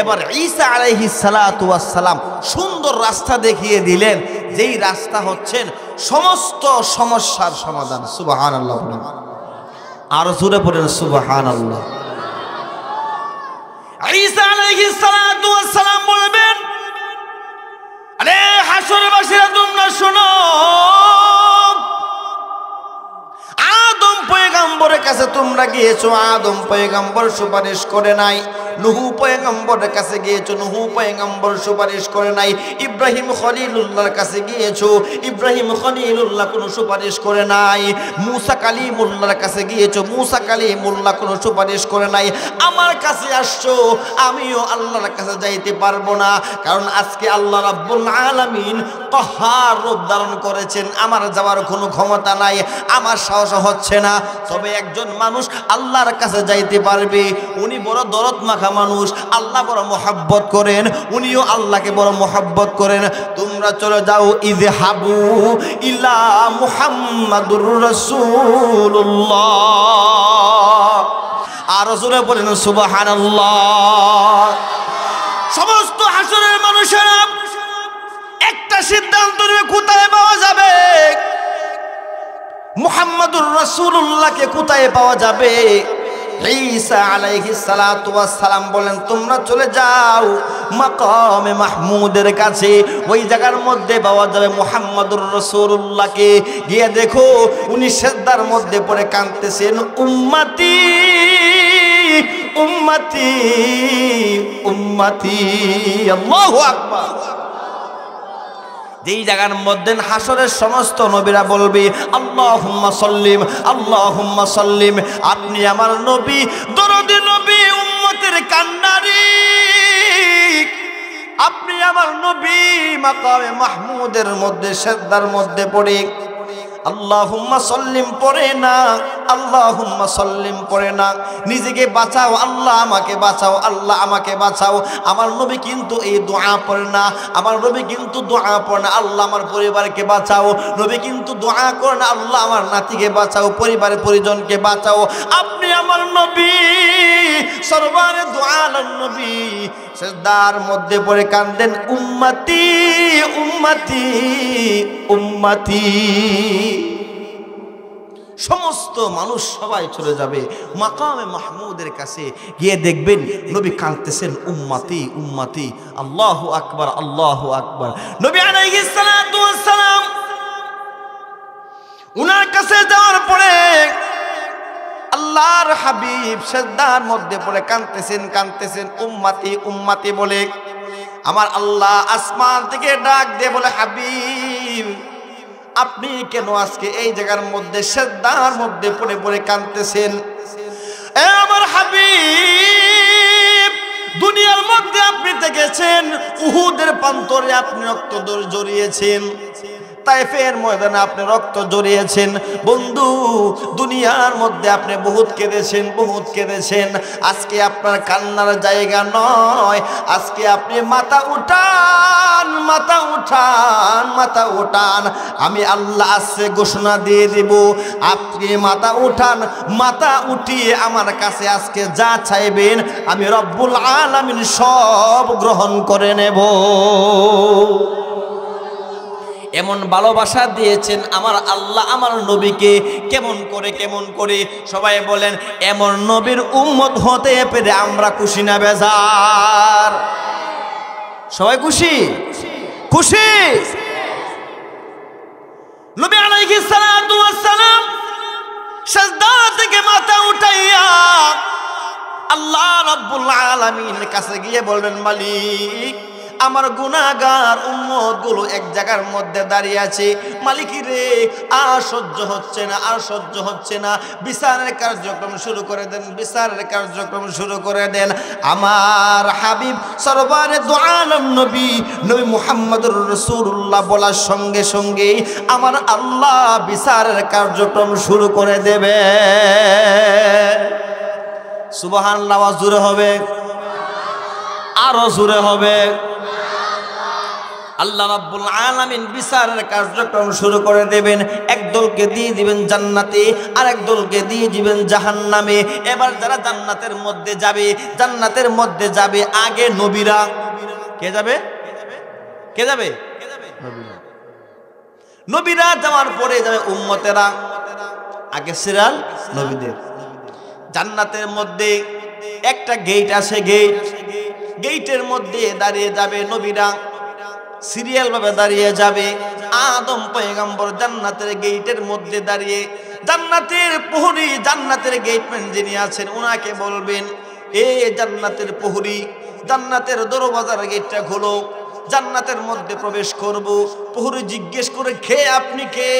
এবার ঈসা আলাইহিস সালাতু ওয়াস সালাম সুন্দর রাস্তা দেখিয়ে দিলেন, যেই রাস্তা হচ্ছেন সমস্ত সমস্যার সমাধান। সুবহানাল্লাহ, আর জোরে পড়েন সুবহানাল্লাহ। ঈসা আলাইহিস সালাতু ওয়াস সালাম বলবেন আরে হাসরবাসীরা তোমরা শোনো, আদম পয়গম্বরের কাছে তোমরা গিয়েছো, আদম পয়গম্বর সুপারিশ করে নাই। নূহ পয়গম্বরের কাছে গিয়েছো, নূহ পয়গম্বর সুপারিশ করে নাই। ইব্রাহিম খলিলুল্লাহর কাছে গিয়েছো, ইব্রাহিম খলিলুল্লাহ কোনো সুপারিশ করে নাই। মূসা কালিমুল্লাহর কাছে গিয়েছো, মূসা কালিমুল্লাহ কোনো সুপারিশ করে নাই। আমার কাছে আসছো, আমিও আল্লাহর কাছে যাইতে পারবো না, কারণ আজকে আল্লাহ রাব্বুল আলামিন কহার রূপ ধারণ করেছেন, আমার যাওয়ার কোনো ক্ষমতা নাই, আমার সাহস হচ্ছে না। তবে একজন মানুষ আল্লাহর কাছে যাইতে পারবে, উনি বড় দরদ মাখা মানুষ, আল্লাহ বড় মোহাব্বত করেন, উনিও আল্লাহকে বড় মোহাব্বত করেন। তোমরা চলে যাও ইযহাবু ইলা মুহাম্মাদুর রাসূলুল্লাহ। আর রাসূলে বলেন সুবহানাল্লাহ। সমস্ত হাসরের মানুষেরা একটা সিদ্ধান্ত নিয়ে কোথায় পাওয়া যাবে, মুহাম্মাদুর রাসূলুল্লাহকে কোথায় পাওয়া যাবে। ঈসা আলাইহিস সালাতু ওয়াস সালাম বলেন তোমরা চলে যাও মাকামে মাহমুদের কাছে, ওই জায়গার মধ্যে পাওয়া যাবে মুহাম্মাদুর রাসূলুল্লাহকে। গিয়ে দেখো উনি সিজদার মধ্যে পড়ে কাঁদতেছেন, উম্মতি উম্মতি উম্মতি, আল্লাহু আকবার। যেই জায়গার মধ্যে হাসরের সমস্ত নবীরা বলবে আল্লাহুম্মা সাল্লিম, আল্লাহুম্মা সাল্লিম, আপনি আমার নবী, দরদি নবী, উম্মতের কান্নারি, আপনি আমার নবী মাকামে মাহমুদের মধ্যে সিজদার মধ্যে পড়ে আল্লাহুম্মা সাল্লিম পড়ে না, আল্লাহুম্মা সাল্লিম পড়ে না, নিজেকে বাঁচাও, আল্লাহ আমাকে বাঁচাও, আল্লাহ আমাকে বাঁচাও। আমার নবী কিন্তু এই দোয়া পড়ে না, আমার নবী কিন্তু দোয়া পড়ে না আল্লাহ আমার পরিবারকে বাঁচাও। নবী কিন্তু দোয়া করে না আল্লাহ আমার নাতিকে বাঁচাও, পরিবারের পরিজনকে বাঁচাও। আপনি আমার নবী সরওয়ারে দু আলম নবী সিজদার মধ্যে পড়ে কাঁদেন, উম্মতি উম্মতি উম্মতি। সমস্ত মানুষ সবাই চলে যাবে মাকামে মাহমুদের কাছে, গিয়ে দেখবেন নবী কাঁদতেছেন, উম্মতি উম্মতি। আল্লাহু আকবার, আল্লাহু আকবার। নবী আলাইহিস সালাতু ওয়াস সালাম উনার কাছে যাওয়ার পরে আল্লাহর হাবিব সিজদার মধ্যে পড়ে কাঁদতেছেন, উম্মতি উম্মতি বলে। আমার আল্লাহ আসমান থেকে ডাক দিয়ে বলে, হাবিব আপনি কেন আজকে এই জায়গার মধ্যে সিজদার মধ্যে পড়ে পড়ে কাঁদতেছেন? এ আমার হাবিব, দুনিয়ার মধ্যে আপনি দেখেছেন উহুদের প্রান্তরে আপনি রক্ত জড়িয়েছেন, তাইফের ময়দানে আপনি রক্ত জড়িয়েছেন। বন্ধু, দুনিয়ার মধ্যে আপনি বহুত কেঁদেছেন, বহুত কেঁদেছেন। আজকে আপনার কান্নার জায়গা নয়, আজকে আপনি মাথা উঠান, মাথা উঠান, মাথা উঠান। আমি আল্লাহ আজকে ঘোষণা দিয়ে দেব, আপনি মাথা উঠান, মাথা উঠিয়ে আমার কাছে আজকে যা চাইবেন আমি রব্বুল আলামিন সব গ্রহণ করে নেব। এমন ভালোবাসা দিয়েছেন আমার আল্লাহ আমার নবীকে। কেমন করে সবাই বলেন, এমন নবীর উম্মত হতে পেরে আমরা খুশি না বেজার? সবাই খুশি? খুশি। নবী আলাইহিস সালাতু ওয়াস সালাম সিজদা থেকে মাথা উঠাইয়া আল্লাহ রাব্বুল আলামিনের কাছে গিয়ে বলবেন, মালিক আমার গুনাহগার উম্মত গুলো এক জায়গার মধ্যে দাঁড়িয়ে আছে, মালিক রে আর সহ্য হচ্ছে না, আর সহ্য হচ্ছে না, বিচারের কার্যক্রম শুরু করে দেন, বিচারের কার্যক্রম শুরু করে দেন। আমার হাবিব সরওয়ারে দু আলম নবী মুহাম্মদুর রাসূলুল্লাহ বলার সঙ্গে সঙ্গে আমার আল্লাহ বিচারের কার্যক্রম শুরু করে দেবে। সুবহানাল্লাহ। জোরে হবে, আরো জোরে হবে। আল্লাহ রাব্বুল আলামিন বিচারের কার্যক্রম শুরু করে দেবেন। একদলকে দিয়ে দিবেন জান্নাতে, আর একদলকে দিয়ে দিবেন জাহান্নামে। এবার যারা জান্নাতের মধ্যে যাবে, জান্নাতের মধ্যে যাবে আগে নবীরা। কে যাবে? কে যাবে? নবীরা যাওয়ার পরে যাবে উম্মতেরা। আগে সিরাল নবীদের। জান্নাতের মধ্যে একটা গেট আছে, গেটের মধ্যে দাঁড়িয়ে যাবে নবীরা, সিরিয়াল ভাবে দাঁড়িয়ে যাবে। আদম পয়গম্বর জান্নাতের গেটের মধ্যে দাঁড়িয়ে জান্নাতের প্রহরী, জান্নাতের গেটম্যান যিনি আছেন ওনাকে বলবেন, এ জান্নাতের প্রহরী, জান্নাতের দরওয়াজার গেটটা খোলো, জান্নাতের মধ্যে প্রবেশ করব। প্রহরী জিজ্ঞেস করে, কে আপনি কে?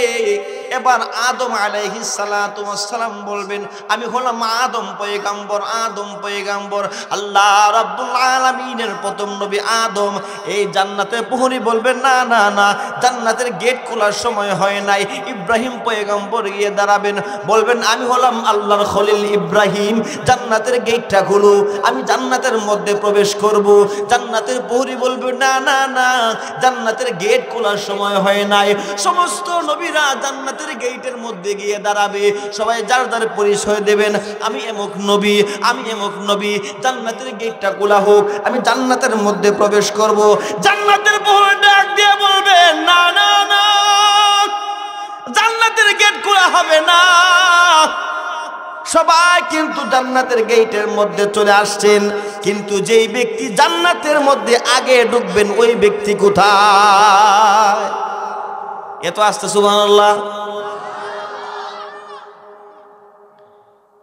এবার আদম আলাইহিস সালাতু ওয়াস সালাম বলবেন, আমি হলাম আদম পয়গম্বর, আদম পয়গম্বর, আল্লাহ রাব্বুল আলামিনের প্রথম নবী আদম। এই জান্নাতে প্রহরী বলবেন, না না না, জান্নাতের গেট খোলার সময় হয় নাই। ইব্রাহিম পয়গম্বর গিয়ে দাঁড়াবেন, বলবেন, আমি হলাম আল্লাহর খলিল ইব্রাহিম, জান্নাতের গেটটা খুলো, আমি জান্নাতের মধ্যে প্রবেশ করব। জান্নাতের প্রহরী বলবে, না না না, জান্নাতের গেট খোলার সময় হয় নাই। সমস্ত নবীরা জান্নাতের গেটের মধ্যে গিয়ে দাঁড়াবে, সবাই যার যার পরিচয় দেবেন, আমি এমক নবী, আমি এমক নবী, জান্নাতের গেটটা খোলা হোক, আমি জান্নাতের মধ্যে প্রবেশ করব। জান্নাতের প্রহরী ডাক দিয়ে বলবে, না না না, জান্নাতের গেট খোলা হবে না। সবাই কিন্তু জান্নাতের গেটের মধ্যে চলে আসছেন, কিন্তু যেই ব্যক্তি জান্নাতের মধ্যে আগে ঢুকবেন ওই ব্যক্তি কোথায়? এত আসতে সুবহানাল্লাহ।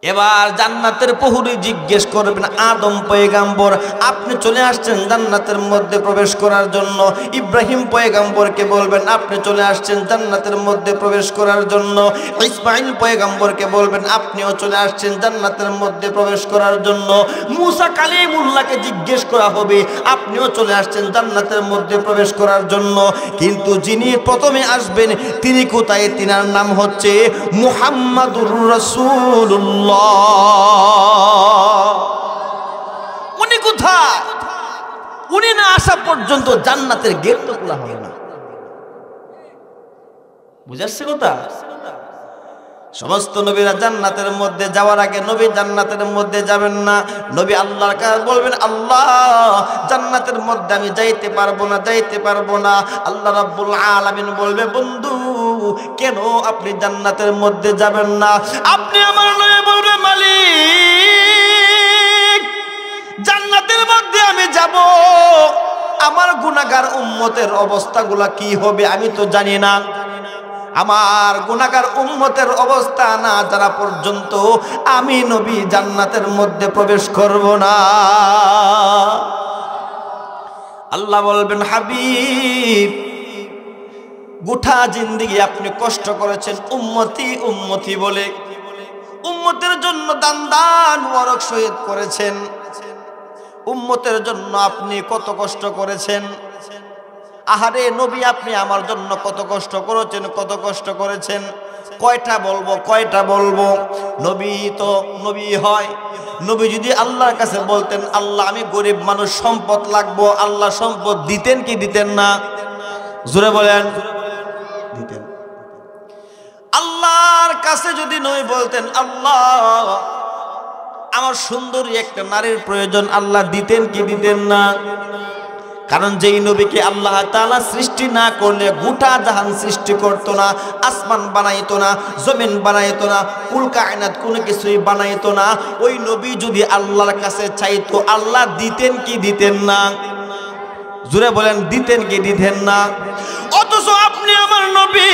এবার জান্নাতের প্রহরী জিজ্ঞেস করবেন, আদম পয়গাম্বর আপনি চলে আসছেন জান্নাতের মধ্যে প্রবেশ করার জন্য। ইব্রাহিম পয়গাম্বরকে বলবেন আপনি চলে আসছেন জান্নাতের মধ্যে প্রবেশ করার জন্য। ইসমাইল পয়গাম্বরকে বলবেন আপনিও চলে আসছেন জান্নাতের মধ্যে প্রবেশ করার জন্য। মুসা কালিমুল্লাহকে জিজ্ঞেস করা হবে আপনিও চলে আসছেন জান্নাতের মধ্যে প্রবেশ করার জন্য। কিন্তু যিনি প্রথমে আসবেন তিনি কোথায়? তিনার নাম হচ্ছে মুহাম্মাদুর রাসূলুল্লাহ। উনি কোথায়? উনি না আসা পর্যন্ত জান্নাতের গেট তো খোলা হবে না। বুঝাচ্ছে কথা? সমস্ত নবীরা জান্নাতের মধ্যে যাওয়ার আগে নবী জান্নাতের মধ্যে যাবেন না। নবী আল্লাহর কাছে বলবেন, আল্লাহ জান্নাতের মধ্যে আমি যাইতে পারবো না, যাইতে পারবো না। আল্লাহ রাব্বুল আলামিন বলবে, বন্ধু কেন আপনি জান্নাতের মধ্যে যাবেন না? আপনি আমার নবী বলবে, মালিক জান্নাতের মধ্যে আমি যাব, আমার গুনাহগার উম্মতের অবস্থাগুলা কি হবে আমি তো জানি না। আমার গুনাহগার উম্মতের অবস্থা না জানা পর্যন্ত আমি নবী জান্নাতের মধ্যে প্রবেশ করব না। আল্লাহ বলবেন, হাবিব গোটা জিন্দেগি আপনি কষ্ট করেছেন উম্মতি উম্মতি বলে, উম্মতের জন্য দান দান ওয়ারক শহীদ করেছেন, উম্মতের জন্য আপনি কত কষ্ট করেছেন। আহারে নবী আপনি আমার জন্য কত কষ্ট করেছেন, কত কষ্ট করেছেন। কয়টা বলবো, কয়টা বলবো? নবী তো নবী হয়। নবী যদি আল্লাহর কাছে বলতেন, আল্লাহ আমি গরিব মানুষ, সম্পদ লাগবো, আল্লাহ সম্পদ দিতেন কি দিতেন না? জোরে বলেন, দিতেন। আল্লাহর কাছে যদি নবী বলতেন, আল্লাহ আমার সুন্দরী একটা নারীর প্রয়োজন, আল্লাহ দিতেন কি দিতেন না? কারণ যেই নবীকে আল্লাহ তাআলা সৃষ্টি না করলে গোটা জাহান সৃষ্টি করতো না, আসমান বানাইতো না, জমিন বানাইতো না, কুল কায়নাত কোনো কিছুই বানাইতো না। ওই নবী যদি আল্লাহর কাছে চাইতো, আল্লাহ দিতেন কি দিতেন না? জোরে বলেন, দিতেন কি দিতেন না? অথচ আপনি আমার নবী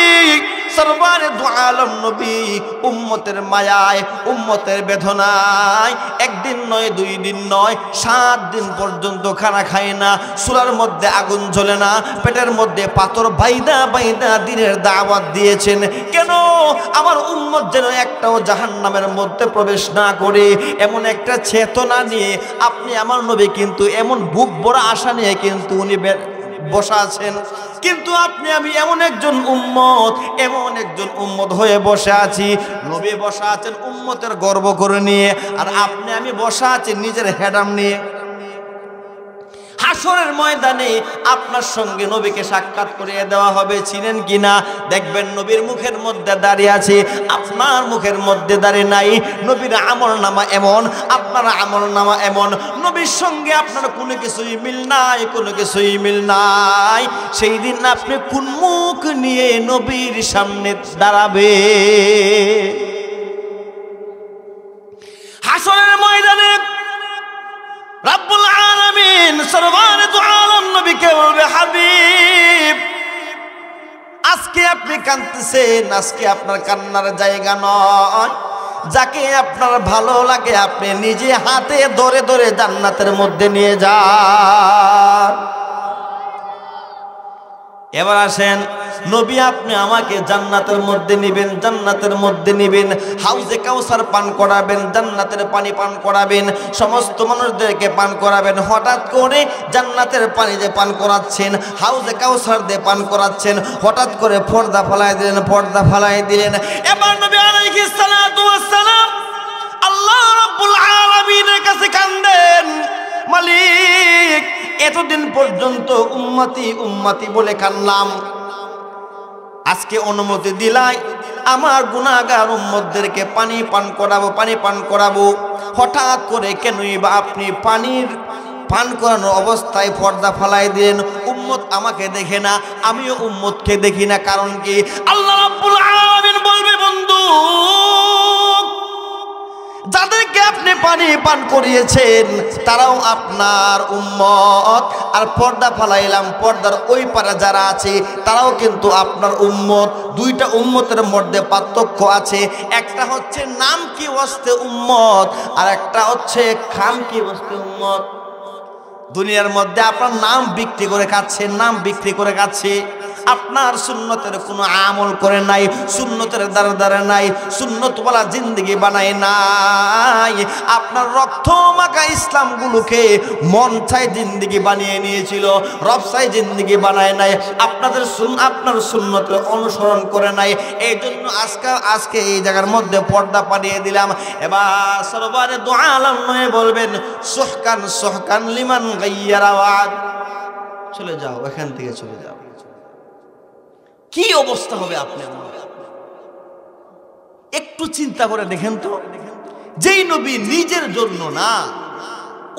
সরওয়ারে দু আলম নবী উম্মতের মায়ায়, উম্মতের বেদনায় একদিন নয়, 2 দিন নয়, 7 দিন পর্যন্ত খানা খায় না, চুলার মধ্যে আগুন জ্বলে না, পেটের মধ্যে পাথর বাইদা বাইদা দিনের দাওয়াত দিয়েছেন। কেন? আমার উম্মত যেন একটাও জাহান্নামের মধ্যে প্রবেশ না করে, এমন একটা চেতনা নিয়ে আপনি আমার নবী কিন্তু এমন বুক ভরা আশা নিয়ে কিন্তু উনি বসা আছেন। কিন্তু আপনি আমি এমন একজন উম্মত হয়ে বসে আছি। নবী বসা আছেন উম্মতের গর্ব করে নিয়ে, আর আপনি আমি বসা আছি নিজের হেডাম নিয়ে। হাসরের ময়দানে আপনার সঙ্গে নবীকে সাক্ষাৎ করিয়ে দেওয়া হবে, চিনেন কিনা? দেখবেন নবীর মুখের মধ্যে দাঁড়িয়ে আছে, আপনার মুখের মধ্যে দাঁড়িয়ে নাই। নবীর আমলনামা এমন, আপনার আমলনামা এমন, নবীর সঙ্গে আপনার কোনো কিছুই মিল নাই, কোনো কিছুই মিল নাই। সেই দিন আপনি কোন মুখ নিয়ে নবীর সামনে দাঁড়াবে? হাসরের ময়দানে রব্বুল আলামিন সরওয়ারে দু আলম নবীকে বলবে, হাবিব আজকে আপনি কাঁদতেছেন, আজকে আপনার কান্নার জায়গা নয়। যাকে আপনার ভালো লাগে আপনি নিজে হাতে ধরে ধরে জান্নাতের মধ্যে নিয়ে যান। এবার আসেন নবী, আপনি আমাকে জান্নাতের মধ্যে নিবেন, জান্নাতের মধ্যে নিবেন, হাউজে কাউসার পান করাবেন, জান্নাতের পানি পান করাবেন, সমস্ত মানুষদেরকে পান করাবেন। হঠাৎ করে জান্নাতের পানি যে পান করাচ্ছেন, হাউজে কাউসার দিয়ে পান করাচ্ছেন, হঠাৎ করে পর্দা ফালাই দিলেন, পর্দা ফালাই দিলেন। এবার নবী আলাইহিস সালাতু ওয়াস সালাম আল্লাহ রাব্বুল আলামিনের কাছে কান্দেন, মালিক এতদিন পর্যন্ত উম্মতি উম্মতি বলে কানলাম, আজকে অনুমতি দিলাই আমার গুনাহগার উম্মতদেরকে পানি পান করাবো, পানি পান করাবো। হঠাৎ করে কেনই বা আপনি পানির পান করানোর অবস্থায় পর্দা ফালাই দিলেন? উম্মত আমাকে দেখে না, আমিও উম্মতকে দেখি না, কারণ কি? আল্লাহ রাব্বুল আলামিন বলবে, বন্ধু যাদেরকে আপনি পানি পান করিয়েছেন তারাও আপনার উম্মত। আর পর্দা ফালাইলাম, পর্দার ওই পারে যারা আছে তারাও কিন্তু আপনার উম্মত। দুইটা উম্মতের মধ্যে পার্থক্য আছে, একটা হচ্ছে নাম কি ওয়াস্তে উম্মত, আর একটা হচ্ছে খাম কি ওয়াস্তে উম্মত। দুনিয়ার মধ্যে আপনার নাম বিক্রি করে খাচ্ছে, নাম বিক্রি করে খাচ্ছে, আপনার সুন্নতের কোনো আমল করে নাই, সুন্নতের দ্বারা দ্বারা নাই, সুন্নতওয়ালা জিন্দগি বানায় নাই। আপনার রক্ত মাখা ইসলামগুলোকে মন চাই জিন্দগি বানিয়ে নিয়েছিল, রব চাই জিন্দগি বানায় নাই। আপনার সুন্নতের অনুসরণ করে নাই। এই জন্য আজকে এই জায়গার মধ্যে পর্দা পাঠিয়ে দিলাম। এবার সরবারে দোয়া আলম নয় বলবেন সুহকান সুহকান লিমান গাইয়ারা ওয়াদ। চলে যাও, এখান থেকে চলে যাও। কি অবস্থা হবে আপনার? একটু চিন্তা করে দেখেন তো, যেই নবী নিজের জন্য না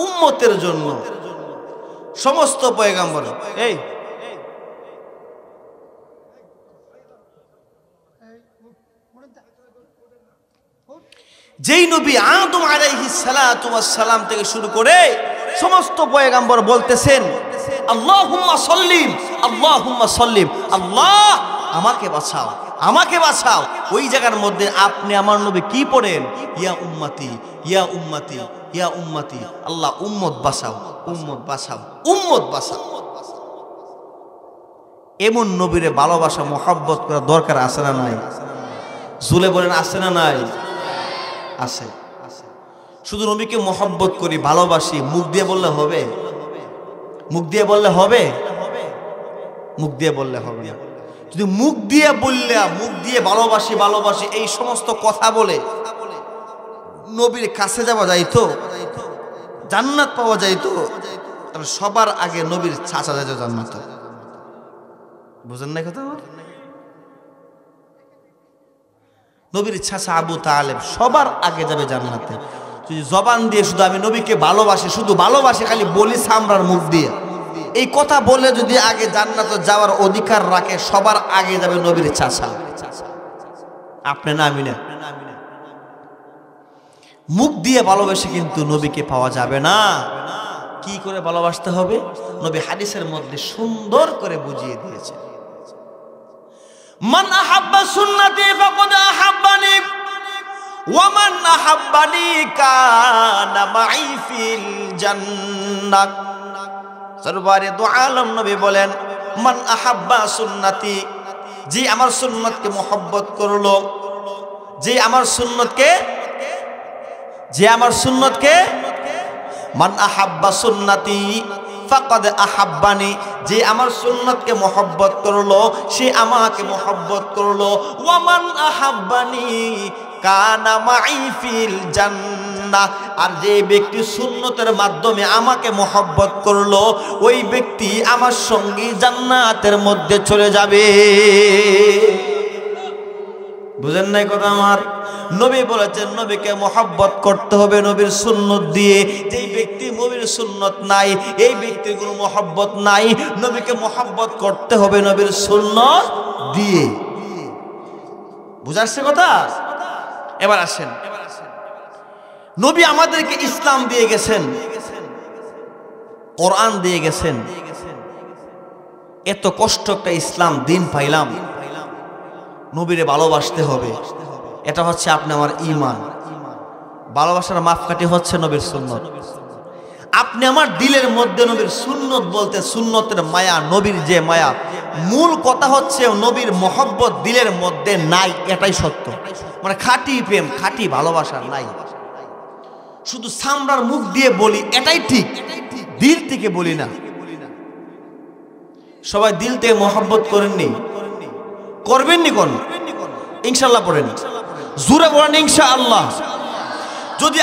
উম্মতের জন্য সমস্ত পয়গম্বর, এই যেই নবী আদম আলাইহিস সালাতু ওয়াস সালাম থেকে শুরু করে সমস্ত পয়গম্বর বলতেছেন আল্লাহুম্মা সাল্লিম আল্লাহুম্মা সাল্লিম, আল্লাহ আমাকে বাঁচাও, আমাকে বাঁচাও। ওই জায়গার মধ্যে আপনি আমার নবী কি পড়েন? ইয়া উম্মতি ইয়া উম্মতি ইয়া উম্মতি, আল্লাহ উম্মত বাঁচাও, উম্মত বাঁচাও, উম্মত বাঁচাও। এমন নবীরে ভালোবাসা মহব্বত করা দরকার আছে না নাই? জুলে বলেন আছে না নাই? আছে। শুধু নবীকে মহব্বত করি, ভালোবাসি, মুখ দিয়ে বললে হবে? মুখ দিয়ে বললে হবে? মুখ দিয়ে বললে হবে না। যদি মুখ দিয়ে বললে, মুখ দিয়ে ভালোবাসি ভালোবাসি এই সমস্ত কথা বলে নবীর কাছে যাওয়া যাইতো, জান্নাত পাওয়া যাইতো, তাহলে সবার আগে নবীর চাচা যাইতো জান্নাত। বুঝেন না কথা? নবীর চাচা আবু তালেব সবার আগে যাবে জান্নাতে। যদি জবান দিয়ে শুধু আমি নবীকে ভালোবাসি, শুধু ভালোবাসি খালি বলি সামরার মুখ দিয়ে, এই কথা বলে যদি আগে জান্নাতে যাওয়ার অধিকার রাখে, সবার আগে যাবে নবীর চাচা। আপনি না, আমি না। মুখ দিয়ে ভালোবাসে কিন্তু নবীকে পাওয়া যাবে না। কি করে ভালোবাসতে হবে? নবী হাদিসের মধ্যে সুন্দর করে বুঝিয়ে দিয়েছে। মান আহাব্বা সুন্নতি ফাকাদ আহাব্বানি ওয়া মান আহাব্বানি কানা মাই ফিল জান্নাত। সরওয়ারে দু আলম নবী বলেন মান আহাব্বা সুন্নতি, যে আমার সুন্নতকে মহব্বত করলো, যে আমার সুন্নতকে মান আহাব্বা সুন্নতি ফাকাদ আহাব্বানি, যে আমার সুন্নতকে মহব্বত করলো সে আমাকে মহব্বত করলো। ওয়া মান আহাব্বানি কানা মাই ফিল জান্নাহ, আর যে ব্যক্তি সুন্নতের মাধ্যমে আমাকে মহব্বত করলো ওই ব্যক্তি আমার সঙ্গী জান্নাতের মধ্যে চলে যাবে। বুঝেন নাই কথা আমার? নবী বলেছেন নবীকে মহব্বত করতে হবে নবীর সুন্নত দিয়ে। যেই ব্যক্তি নবীর সুন্নত নাই, এই ব্যক্তির কোনো মহব্বত নাই। নবীকে মহব্বত করতে হবে নবীর সুন্নত দিয়ে। বুঝাচ্ছে কথা? এবার আসেন, নবী আমাদেরকে ইসলাম দিয়ে গেছেন, কোরআন দিয়ে গেছেন। এত কষ্ট একটা ইসলাম দিন পাইলাম, নবীরে ভালোবাসতে হবে। এটা হচ্ছে আপনি আমার ঈমান। ভালোবাসার মাপকাঠি হচ্ছে নবীর সুন্নত। আপনি আমার দিলের মধ্যে নবীর সুন্নত বলতে, সুন্নতের মায়া, নবীর যে মায়া, মূল কথা হচ্ছে নবীর মহব্বত দিলের মধ্যে নাই, এটাই সত্য। মানে খাঁটি প্রেম, খাঁটি ভালোবাসা নাই। শুধু সামরার মুখ দিয়ে বলি এটাই ঠিক, দিল থেকে বলি না। সবাই দিল থেকে মহব্বত করেননি, করবেননি? কোন ইনশাআল্লাহ পড়েন, জোরে বলেন ইনশাআল্লাহ। যদি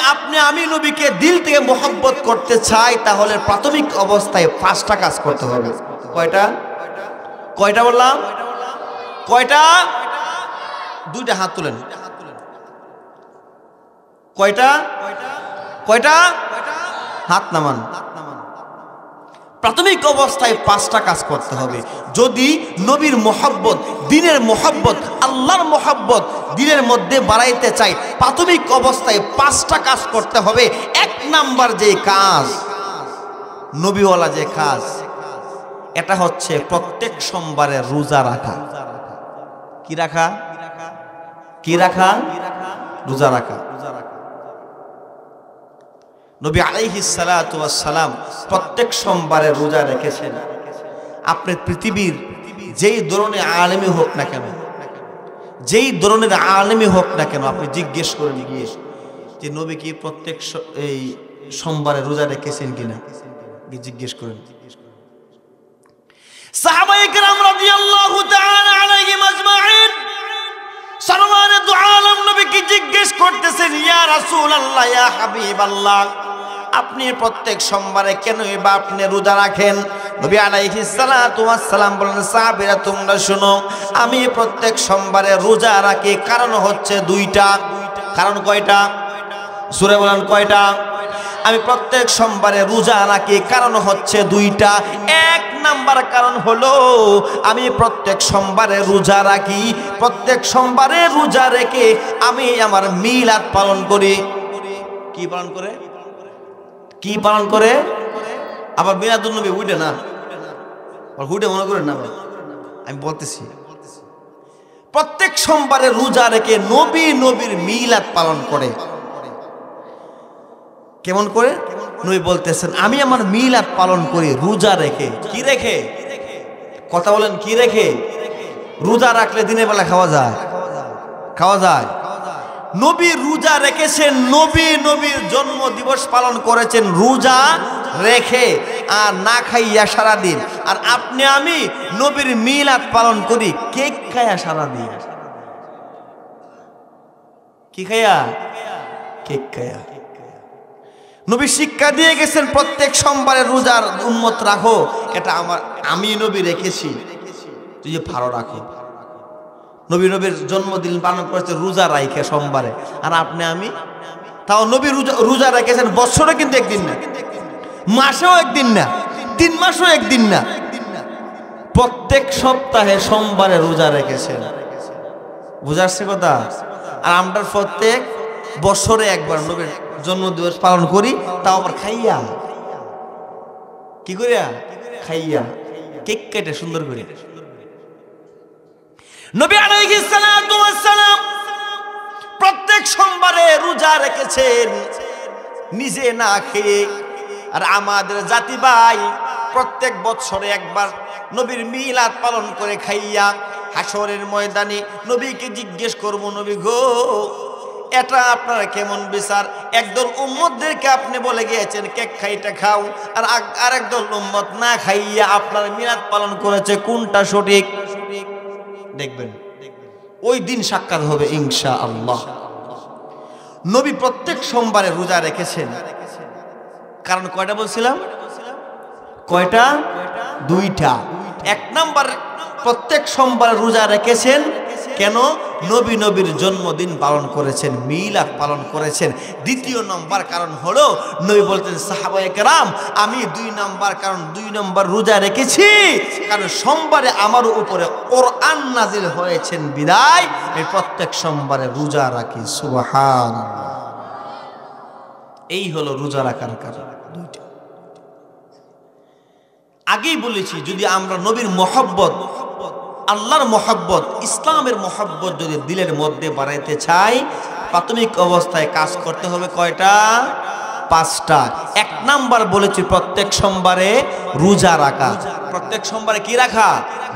আমি নবীকে দিল থেকে মহব্বত করতে চাই তাহলে প্রাথমিক অবস্থায় 5টা কাজ করতে হবে। কয়টা বললাম? কয়টা? 2টা হাত তুলেন। কয়টা? হাত নামান। প্রাথমিক অবস্থায় 5টা কাজ করতে হবে। যদি নবীর মহব্বত, দ্বীনের মহব্বত, আল্লাহর মোহাব্বত দিলের মধ্যে বাড়াইতে চাই, প্রাথমিক অবস্থায় 5টা কাজ করতে হবে। 1 নাম্বার যে কাজ, নবীওয়ালা যে কাজ, এটা হচ্ছে প্রত্যেক সোমবারে রোজা রাখা। কি রাখা? কি রাখা? রোজা রাখা। নবী আলাইহিস সালাতু ওয়াস সালাম প্রত্যেক সোমবারে রোজা রেখেছেন। আপনি পৃথিবীর যেই ধরনের আলেমই হোক না কেন, যেই ধরনের আলেমই হোক না কেন, আপনি জিজ্ঞেস করেন গিয়ে যে নবী কি প্রত্যেক এই সোমবারে রোজা রেখেছেন কিনা, জিজ্ঞেস করেন। সাহাবায়ে কেরাম রাদিয়াল্লাহু তাআলা আলাইহিম আজমাইন সরওয়ারে দু আলম নবীকে জিজ্ঞেস করতেছেন, ইয়া রাসূলুল্লাহ, ইয়া হাবিবাল্লাহ, আপনি প্রত্যেক সোমবারে কেনই বা আপনি রোজা রাখেন? নবী আলাইহিস সালাতু ওয়াস সালাম বলেন, সাহাবীরা তোমরা শুনো, আমি প্রত্যেক সোমবারে রোজা রাখি, কারণ হচ্ছে 2টা। কারণ কয়টা? সূরা বলেন কয়টা? আমি প্রত্যেক সোমবারে রোজা রাখি, কারণ হচ্ছে 2টা। 1 নাম্বার কারণ হলো আমি প্রত্যেক সোমবারে রোজা রাখি, প্রত্যেক সোমবারে রোজা রেখে আমি আমার মিলাদ পালন করি। কি পালন করে? কি পালন করে? আবার মিলাদুন নবী উঠে না, হুডে মনে করেন না, আমি বলতেছি প্রত্যেক সোমবারে রোজা রেখে নবীর মিলাদ পালন করে। কেমন করে? নবী বলতেছেন, আমি আমার মিলাদ পালন করি রোজা রেখে। কি রেখে? কথা বলেন, কি রেখে? রোজা রাখলে দিনের বেলা খাওয়া যায়? খাওয়া যায়। নবী রোজা রেখেছেন, নবীর জন্ম দিবস পালন করেছেন রোজা রেখে আর না খাইয়া সারাদিন। আর আপনি আমি নবীর মিলাদ পালন করি কেক খাইয়া সারাদিন। কি খাইয়া? কেক খাইয়া। নবী শিক্ষা দিয়ে গেছেন প্রত্যেক সোমবারে রোজার উম্মত রাখো, এটা আমি নবী রেখেছি, তুই যে ভালো রাখো। নবীর জন্মদিন পালন করেছে রোজা রাখে সোমবারে, আর আপনি আমি তাও নবী রোজা রেখেছেন বছরে কিন্তু একদিন না, মাসেও একদিন না, 3 মাসেও একদিন না, প্রত্যেক সপ্তাহে সোমবারে রোজা রেখেছেন। বুঝাচ্ছে কথা? আর আমরা প্রত্যেক বছরে একবার নবীর জন্মদিবস পালন করি, তাও আবার খাইয়া। কি করিয়া? খাইয়া, কেক কেটে সুন্দর করে। নবী আলাইহিস সালাতু ওয়াস সালাম প্রত্যেক সোমবারে রোজা রেখেছেন নিজে না খেয়ে। আর আমাদের জাতি ভাই প্রত্যেক বছরে একবার নবীর মিলাদ পালন করে খাইয়া। হাসরের ময়দানে নবীকে জিজ্ঞেস করব, নবী গো, এটা আপনারা কেমন বিচার? একদল উম্মতদেরকে আপনি বলে গিয়েছেন কেক খাইতে খাও, আর আরেকদল উম্মত না খাইয়া আপনার মিলাদ পালন করেছে, কোনটা সঠিক? দেখবেন ওই দিন সাক্ষাৎ হবে ইনশাআল্লাহ। নবী প্রত্যেক সোমবারে রোজা রেখেছেন, কারণ কয়টা বলছিলাম? কয়টা? 2টা। 1 নাম্বার, প্রত্যেক সোমবারে রোজা রেখেছেন কেন? নবীর জন্মদিন পালন করেছেন, মিলাদ পালন করেছেন। 2 নম্বর কারণ হলো নবী বলতেন, সাহাবায়ে কেরাম, আমি 2 নম্বর কারণ 2 নম্বর রোজা রেখেছি কারণ সোমবারে আমার উপরে কোরআন নাজিল হয়েছেন বিদায় আমি প্রত্যেক সোমবারে রোজা রাখি। সুবহানাল্লাহ। এই হলো রোজা রাখার কারণ 2টা। আগেই বলেছি, যদি আমরা নবীর মহব্বত, আল্লাহর মহব্বত, ইসলামের মহব্বত যদি দিলের মধ্যে বাড়াইতে চাই, প্রাথমিক অবস্থায় কাজ করতে হবে কয়টা? 5টা। 1 নাম্বার বলেছি প্রত্যেক সোমবারে রোজা রাখা। প্রত্যেক সোমবারে কি রাখা?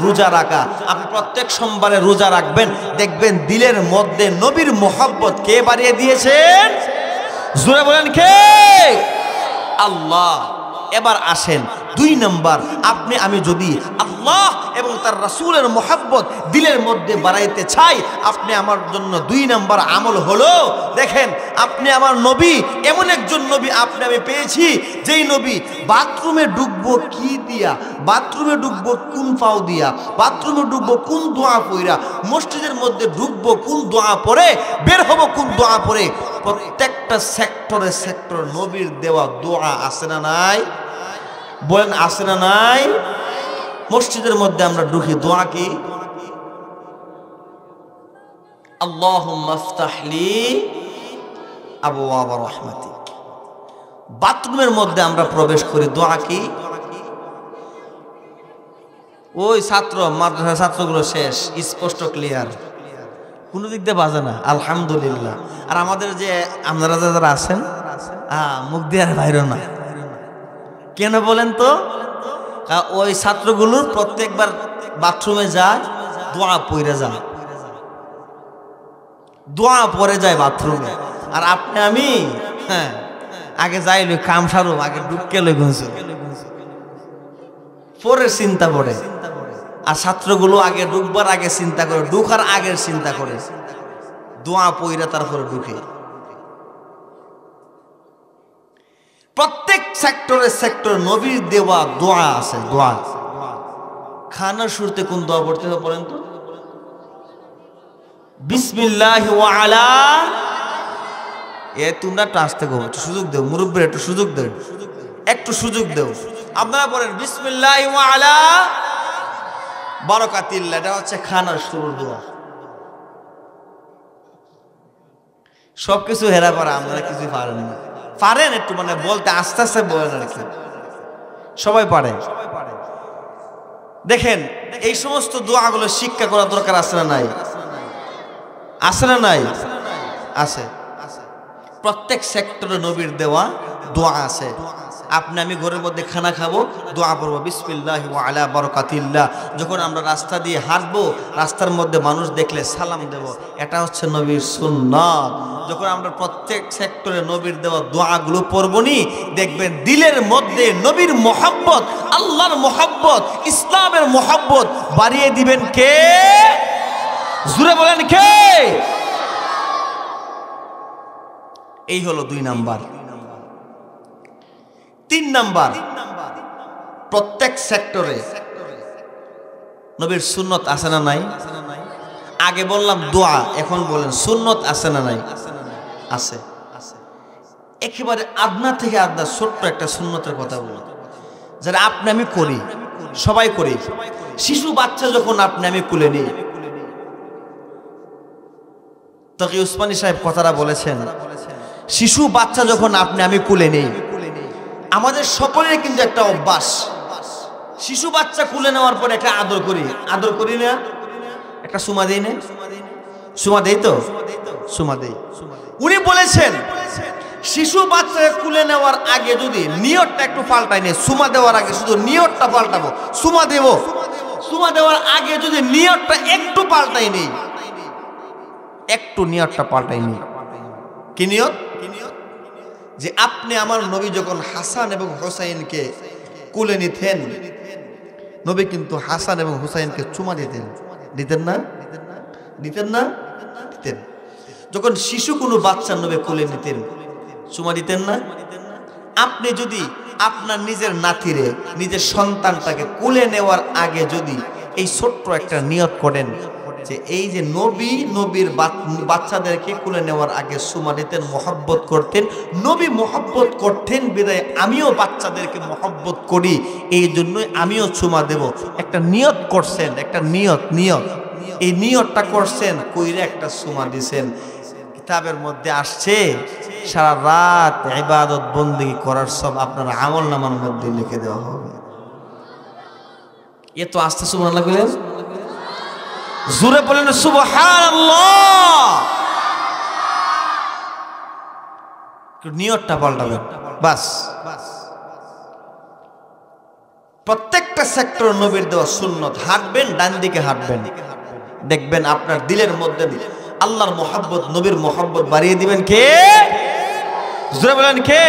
রোজা রাখা। আপনি প্রত্যেক সোমবারে রোজা রাখবেন, দেখবেন দিলের মধ্যে নবীর মহব্বত কে বাড়িয়ে দিয়েছেন? জোরে বলেন কে? আল্লাহ। এবার আসেন 2 নম্বর, আপনি আমি যদি আল্লাহ এবং তার রাসূলের মহব্বত দিলের মধ্যে বাড়াইতে চাই, আপনি আমার জন্য 2 নম্বর আমল হলো, দেখেন আপনি আমার নবী, এমন একজন নবী আপনি আমি পেয়েছি, যেই নবী বাথরুমে ঢুকবো কি দিয়া, বাথরুমে ঢুকবো কোন পাও দিয়া, বাথরুমে ঢুকবো কোন দোয়া পড়া, মসজিদের মধ্যে ঢুকবো কোন দোয়া পড়ে, বের হবো কোন দোয়া পড়ে, প্রত্যেকটা সেক্টরে নবীর দেওয়া দোয়া আছে না নাই? বলেন আছে না নাই? মসজিদের মধ্যে আমরা ঢুকি, দোয়া কি? আল্লাহুম্মা ইফতাহ লি আবওয়াব রাহমাতিক। বাথরুমের মধ্যে আমরা প্রবেশ করি, দোয়া কি? ওই ছাত্র মাদ্রাসা ছাত্রগুলো শেষ, স্পষ্ট ক্লিয়ার, কোনো দিক দিয়ে বাজে না, আলহামদুলিল্লাহ। আর আমাদের যে আপনারা যারা আছেন মুখ দিয়ে আর বাইরে না, কেন বলেন তো? ওই ছাত্রগুলোর প্রত্যেকবার বাথরুমে যায়, দোয়া পড়ে যায়, দোয়া পড়ে যায় বাথরুমে। আর আপনি আমি আগে যাই লই কাম সারো, আগে ঢুকে লই গুনছো, পরে চিন্তা করে। আর ছাত্রগুলো আগে ঢুকবার আগে চিন্তা করে, ঢুকার আগের চিন্তা করে, দোয়া পইরা তারপরে ঢুকে। প্রত্যেক সেক্টরে নবীর দেওয়া দোয়া আছে। দোয়া খানার শুরুতে কোন দোয়া পড়তে হবে বলেন তো? বিসমিল্লাহি ওয়া আলা, তোমরা একটু আসতে গো, একটু সুযোগ দেও, মুরব্বীর একটু সুযোগ দেও, একটু সুযোগ দেও। আপনারা বলেন বিসমিল্লাহি ওয়া আলা বারাকাতিল্লাহ, এটা হচ্ছে খানার শুরুর দোয়া। সবকিছু হেরা পারা, আপনারা কিছু পারেন না। পারেন একটু মানে বলতে, আস্তে আস্তে বলেন আর কি, সবাই পারে। দেখেন এই সমস্ত দোয়াগুলো শিক্ষা করা দরকার আছে না নাই? আছে না নাই? আছে। প্রত্যেক সেক্টরে নবীর দেওয়া দোয়া আছে। আপনি আমি ঘরের মধ্যে খানা খাবো, দোয়া পড়বো বিসমিল্লাহি ওয়া আলা বারাকাতিল্লাহ। যখন আমরা রাস্তা দিয়ে হাঁটবো, রাস্তার মধ্যে মানুষ দেখলে সালাম দেব, এটা হচ্ছে নবীর সুন্নাত। যখন আমরা প্রত্যেক সেক্টরে নবীর দেওয়া দোয়াগুলো পড়বনি, দেখবেন দিলের মধ্যে নবীর মোহাব্বত, আল্লাহর মোহাব্বত, ইসলামের মোহাব্বত বাড়িয়ে দিবেন কে? জোরে বলেন কে? এই হলো 2 নাম্বার। 3 নাম্বার, প্রত্যেক সেক্টরে নবীর সুন্নত আছে না নাই? আগে বললাম দোয়া, এখন বলেন সুন্নত আছে না নাই? আছে। একেবারে আদনা থেকে আদনা ছোট্ট একটা সুন্নতের কথা বলি, যারা আপনি আমি করি, সবাই করি। শিশু বাচ্চা যখন আপনি আমি কুলে নিই, তকি উসমানী সাহেব কথাটা বলেছেন, শিশু বাচ্চা যখন আপনি আমি কুলে নেই, আমাদের সকলের কিন্তু একটা অভ্যাস, শিশু বাচ্চা কুলে নেওয়ার পরে একটা আদর করি, আদর করি না? একটা সুমা দেই না? সুমা দেই তো? সুমা দেই। উনি বলেছেন শিশু বাচ্চাকে কুলে নেওয়ার আগে যদি নিয়তটা একটু পাল্টাই নেই, সুমা দেওয়ার আগে শুধু নিয়তটা পাল্টাবো, সুমা দেব, সুমা দেওয়ার আগে যদি নিয়তটা একটু পাল্টাই নেই, একটু নিয়তটা পাল্টাই নেই। কি নিয়ত? যে আপনি আমার নবী যখন হাসান এবং হুসাইনকে কুলে নিতেন, নবী কিন্তু হাসান এবং হুসাইনকে চুমা দিতেন, দিতেন না? দিতেন না? দিতেন। যখন শিশু কোনো বাচ্চা নবী কুলে নিতেন, চুমা দিতেন না? আপনি যদি আপনার নিজের নাতিরে, নিজের সন্তানটাকে কুলে নেওয়ার আগে যদি এই ছোট্ট একটা নিয়ত করেন যে এই যে নবী নবীর বাচ্চাদেরকে কুলে নেওয়ার আগে সুমা দিতেন, মহব্বত করতেন, নবী মহব্বত করতেন বিদায় আমিও বাচ্চাদেরকে মহব্বত করি, এই জন্যই আমিও চুমা দেব, একটা নিয়ত করছেন, একটা নিয়ত, এই নিয়তটা করছেন, কইরে একটা সুমা দিছেন। কিতাবের মধ্যে আসছে সারা রাত ইবাদত বন্দেগী করার সব আপনার আমল নামার মধ্যে লিখে দেওয়া হবে। এ তো আস্তে সুবহানাল্লাহ বলেন, জোরে বলেন সুবহানাল্লাহ। নিয়তটা পাল্টাবেন বাস। প্রত্যেকটা সেক্টর নবীর দেওয়া সুন্নত। হাঁটবেন ডান দিকে হাঁটবেন, দেখবেন আপনার দিলের মধ্যে আল্লাহর মোহাব্বত, নবীর মোহাব্বত বাড়িয়ে দিবেন কে? জোরে বলেন কে?